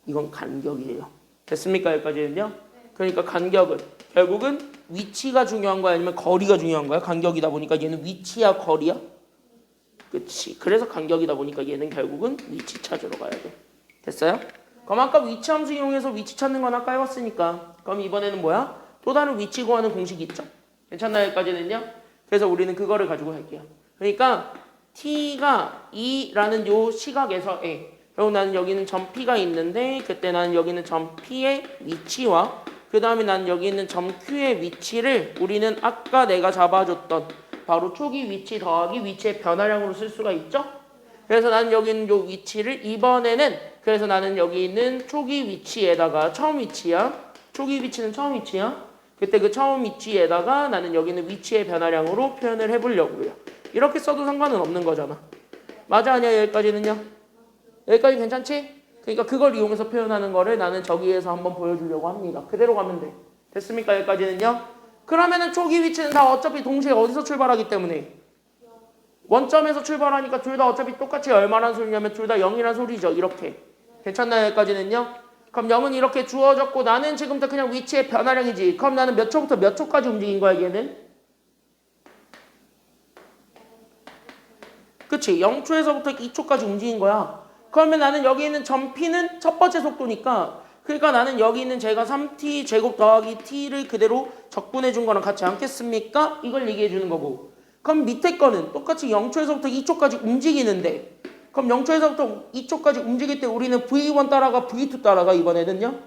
이건 간격이에요. 됐습니까? 여기까지는요? 그러니까 간격은 결국은 위치가 중요한 거야? 아니면 거리가 중요한 거야? 간격이다 보니까 얘는 위치야 거리야? 그치. 그래서 간격이다 보니까 얘는 결국은 위치 찾으러 가야 돼. 됐어요? 그럼 아까 위치 함수 이용해서 위치 찾는 건 아까 해봤으니까 그럼 이번에는 뭐야? 또 다른 위치 구하는 공식 있죠? 괜찮나요? 여기까지는요? 그래서 우리는 그거를 가지고 할게요. 그러니까 t가 2라는 요 시각에서 A 그리고 나는 여기는 점 P가 있는데 그때 나는 여기는 점 P의 위치와 그 다음에 나는 여기 있는 점 Q의 위치를 우리는 아까 내가 잡아줬던 바로 초기 위치 더하기 위치의 변화량으로 쓸 수가 있죠? 그래서 나는 여기 있는 요 위치를 이번에는 그래서 나는 여기 있는 초기 위치에다가 처음 위치야. 초기 위치는 처음 위치야. 그때 그 처음 위치에다가 나는 여기 있는 위치의 변화량으로 표현을 해보려고요. 이렇게 써도 상관은 없는 거잖아. 맞아 아니야 여기까지는요? 여기까지 괜찮지? 그러니까 그걸 이용해서 표현하는 거를 나는 저기에서 한번 보여주려고 합니다. 그대로 가면 돼. 됐습니까? 여기까지는요? 그러면은 초기 위치는 다 어차피 동시에 어디서 출발하기 때문에 원점에서 출발하니까 둘 다 어차피 똑같이 얼마란 소리냐면 둘 다 0이란 소리죠. 이렇게. 괜찮나요? 여기까지는요? 그럼 0은 이렇게 주어졌고 나는 지금부터 그냥 위치의 변화량이지. 그럼 나는 몇 초부터 몇 초까지 움직인 거야 얘는? 그치? 0초에서부터 2초까지 움직인 거야. 그러면 나는 여기 있는 점 P는 첫 번째 속도니까 그러니까 나는 여기 있는 제가 3t 제곱 더하기 t를 그대로 적분해 준 거랑 같지 않겠습니까? 이걸 얘기해 주는 거고 그럼 밑에 거는 똑같이 0초에서부터 2초까지 움직이는데 그럼 0초에서부터 2초까지 움직일 때 우리는 V1 따라가 V2 따라가 이번에는요?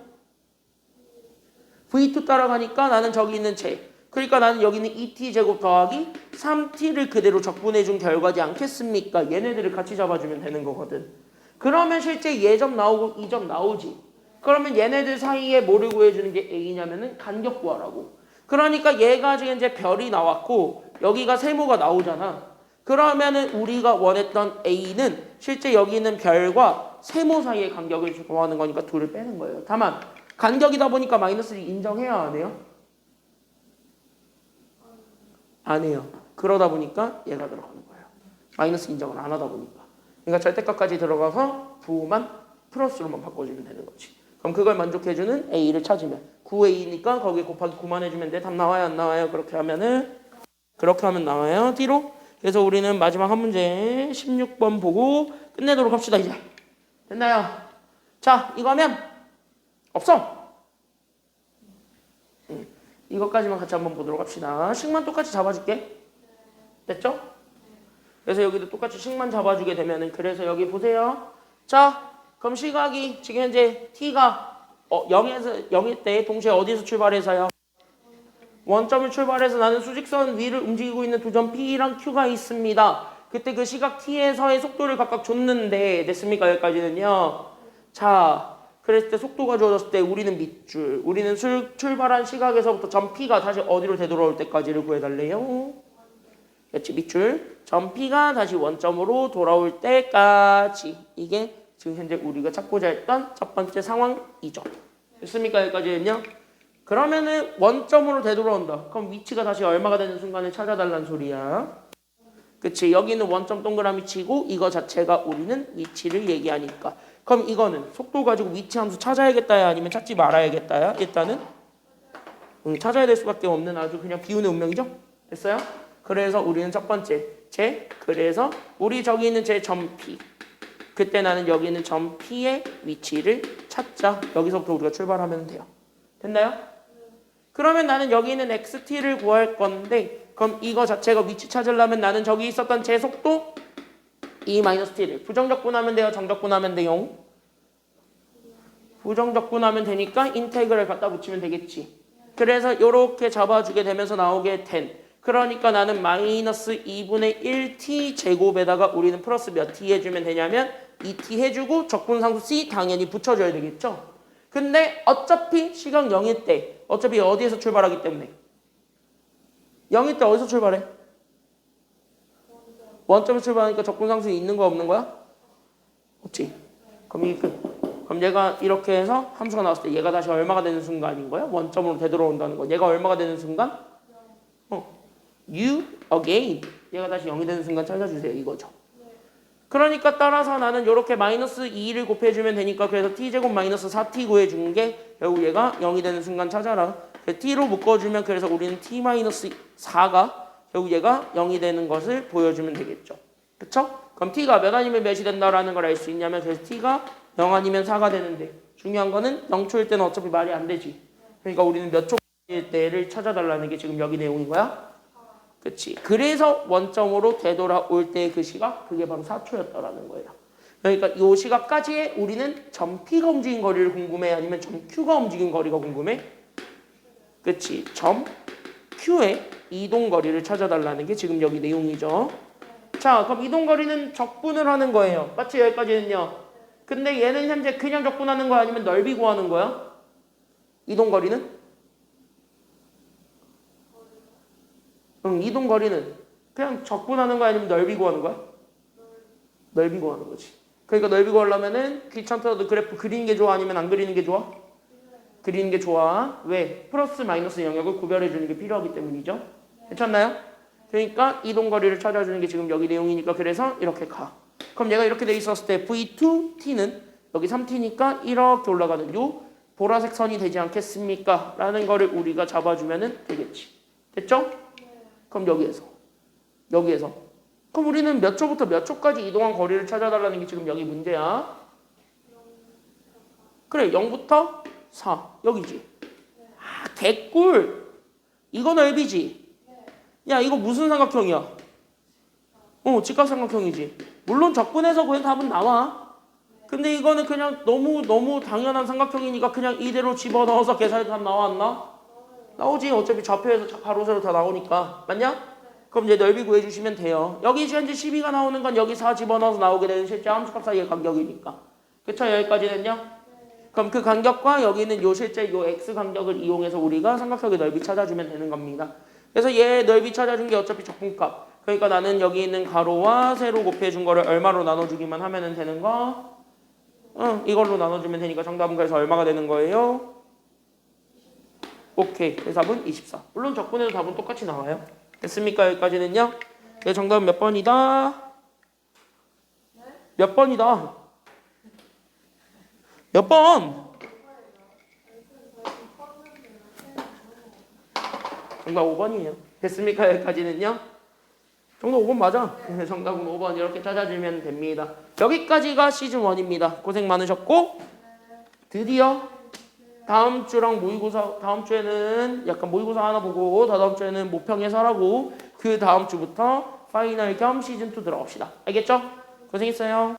V2 따라가니까 나는 저기 있는 제 그러니까 나는 여기 있는 2t 제곱 더하기 3t를 그대로 적분해 준 결과지 않겠습니까? 얘네들을 같이 잡아주면 되는 거거든. 그러면 실제 예점 나오고 이 점 나오지. 그러면 얘네들 사이에 뭐를 구해주는 게 A냐면은 간격 구하라고. 그러니까 얘가 지금 이제 별이 나왔고 여기가 세모가 나오잖아. 그러면은 우리가 원했던 A는 실제 여기 있는 별과 세모 사이의 간격을 구하는 거니까 둘을 빼는 거예요. 다만 간격이다 보니까 마이너스를 인정해야 안 해요? 안 해요. 그러다 보니까 얘가 들어가는 거예요. 마이너스 인정을 안 하다 보니까. 그러니까 절대값까지 들어가서 부호만 플러스로만 바꿔주면 되는 거지. 그럼 그걸 만족해주는 A를 찾으면 9A니까 거기에 곱하기 9만 해주면 돼. 답 나와요 안 나와요? 그렇게 하면은 그렇게 하면 나와요. 뒤로. 그래서 우리는 마지막 한 문제 16번 보고 끝내도록 합시다. 이제 됐나요? 자 이거면 없어. 이것까지만 같이 한번 보도록 합시다. 식만 똑같이 잡아줄게. 됐죠? 그래서 여기도 똑같이 식만 잡아주게 되면은 그래서 여기 보세요. 자 그럼 시각이 지금 현재 t가 0일 때 동시에 어디서 출발해서요? 원점을 출발해서 나는 수직선 위를 움직이고 있는 두 점 P랑 Q가 있습니다. 그때 그 시각 T에서의 속도를 각각 줬는데 됐습니까? 여기까지는요. 자 그랬을 때 속도가 주어졌을 때 우리는 밑줄 우리는 출발한 시각에서부터 점 P가 다시 어디로 되돌아올 때까지를 구해달래요. 그렇지 밑줄 점 P가 다시 원점으로 돌아올 때까지 이게 지금 현재 우리가 찾고자 했던 첫 번째 상황이죠. 됐습니까? 여기까지는요. 그러면은 원점으로 되돌아온다. 그럼 위치가 다시 얼마가 되는 순간을 찾아달라는 소리야. 그치? 여기는 원점 동그라미 치고 이거 자체가 우리는 위치를 얘기하니까. 그럼 이거는 속도 가지고 위치 함수 찾아야겠다야 아니면 찾지 말아야겠다야? 일단은 찾아야 될 수밖에 없는 아주 그냥 비운의 운명이죠? 됐어요? 그래서 우리는 첫 번째 그래서 우리 저기 있는 제 점 P 그때 나는 여기 있는 점 P의 위치를 찾자. 여기서부터 우리가 출발하면 돼요. 됐나요? 그러면 나는 여기 있는 XT를 구할 건데 그럼 이거 자체가 위치 찾으려면 나는 저기 있었던 제 속도 E-T를 부정적분하면 돼요? 정적분하면 돼요? 부정적분하면 되니까 인테그럴 갖다 붙이면 되겠지. 그래서 이렇게 잡아주게 되면서 나오게 된 그러니까 나는 마이너스 2분의 1t 제곱에다가 우리는 플러스 몇 t 해주면 되냐면 2t 해주고 적분상수 c 당연히 붙여줘야 되겠죠. 근데 어차피 시각 0일 때 어차피 어디에서 출발하기 때문에 0일 때 어디서 출발해? 원점에서 출발하니까 적분상수 있는 거 없는 거야? 없지. 그럼 얘가 이렇게 해서 함수가 나왔을 때 얘가 다시 얼마가 되는 순간인 거야? 원점으로 되돌아온다는 거. 얘가 얼마가 되는 순간? U again. 얘가 다시 0이 되는 순간 찾아주세요. 이거죠. 그러니까 따라서 나는 이렇게 마이너스 2를 곱해주면 되니까 그래서 t제곱 마이너스 4t 구해준 게 결국 얘가 0이 되는 순간 찾아라. t로 묶어주면 그래서 우리는 t 마이너스 4가 결국 얘가 0이 되는 것을 보여주면 되겠죠. 그쵸? 그럼 t가 몇 아니면 몇이 된다라는 걸 알 수 있냐면 그래서 t가 0 아니면 4가 되는데 중요한 거는 0초일 때는 어차피 말이 안 되지. 그러니까 우리는 몇 초일 때를 찾아달라는 게 지금 여기 내용인 거야. 그치? 그래서 원점으로 되돌아올 때 그 시각 그게 바로 4초였다라는 거예요. 그러니까 이 시각까지의 우리는 점 P가 움직인 거리를 궁금해? 아니면 점 Q가 움직인 거리가 궁금해? 그치? 점 Q의 이동 거리를 찾아달라는 게 지금 여기 내용이죠. 자, 그럼 이동 거리는 적분을 하는 거예요. 맞지? 여기까지는요. 근데 얘는 현재 그냥 적분하는 거야? 아니면 넓이 구하는 거야? 이동 거리는? 이동 거리는 그냥 적분하는 거야? 아니면 넓이 구하는 거야? 넓이 구하는 거지. 그러니까 넓이 구하려면은 귀찮더라도 그래프 그리는 게 좋아? 아니면 안 그리는 게 좋아? 그리는 게 좋아. 왜? 플러스 마이너스 영역을 구별해 주는 게 필요하기 때문이죠. 괜찮나요? 그러니까 이동 거리를 찾아주는 게 지금 여기 내용이니까 그래서 이렇게 가. 그럼 얘가 이렇게 돼 있었을 때 V2T는 여기 3T니까 이렇게 올라가는 요 보라색 선이 되지 않겠습니까? 라는 거를 우리가 잡아주면 되겠지. 됐죠? 그럼 여기에서 그럼 우리는 몇 초부터 몇 초까지 이동한 거리를 찾아달라는 게 지금 여기 문제야. 그래 0부터 4 여기지. 아 개꿀. 이거 넓이지. 야 이거 무슨 삼각형이야? 직각삼각형이지. 물론 적분해서 그냥 답은 나와. 근데 이거는 그냥 너무 당연한 삼각형이니까 그냥 이대로 집어넣어서 계산해도 답 나와 안 나와? 나오지. 어차피 좌표에서 가로 세로 다 나오니까. 맞냐? 그럼 이제 넓이 구해주시면 돼요. 여기 현재 12가 나오는 건 여기 4 집어넣어서 나오게 되는 실제 함수값 사이의 간격이니까. 그쵸? 여기까지는요? 그럼 그 간격과 여기는 요 실제 요 x 간격을 이용해서 우리가 삼각형의 넓이 찾아주면 되는 겁니다. 그래서 얘 넓이 찾아준 게 어차피 적분값. 그러니까 나는 여기 있는 가로와 세로 곱해준 거를 얼마로 나눠주기만 하면 되는 거? 이걸로 나눠주면 되니까 정답은 그래서 얼마가 되는 거예요? 오케이. 그래서 답은 24. 물론 적분해도 답은 똑같이 나와요. 됐습니까? 여기까지는요? 네, 정답은 몇 번이다? 몇 번이다? 몇 번? 정답 5번이에요. 됐습니까? 여기까지는요? 정답 5번 맞아. 네, 정답은 5번 이렇게 찾아주면 됩니다. 여기까지가 시즌 1입니다. 고생 많으셨고 드디어 다음 주랑 모의고사 다음 주에는 약간 모의고사 하나 보고 다다음 주에는 모평 해설하고 그 다음 주부터 파이널 겸 시즌 2 들어갑시다. 알겠죠? 고생했어요.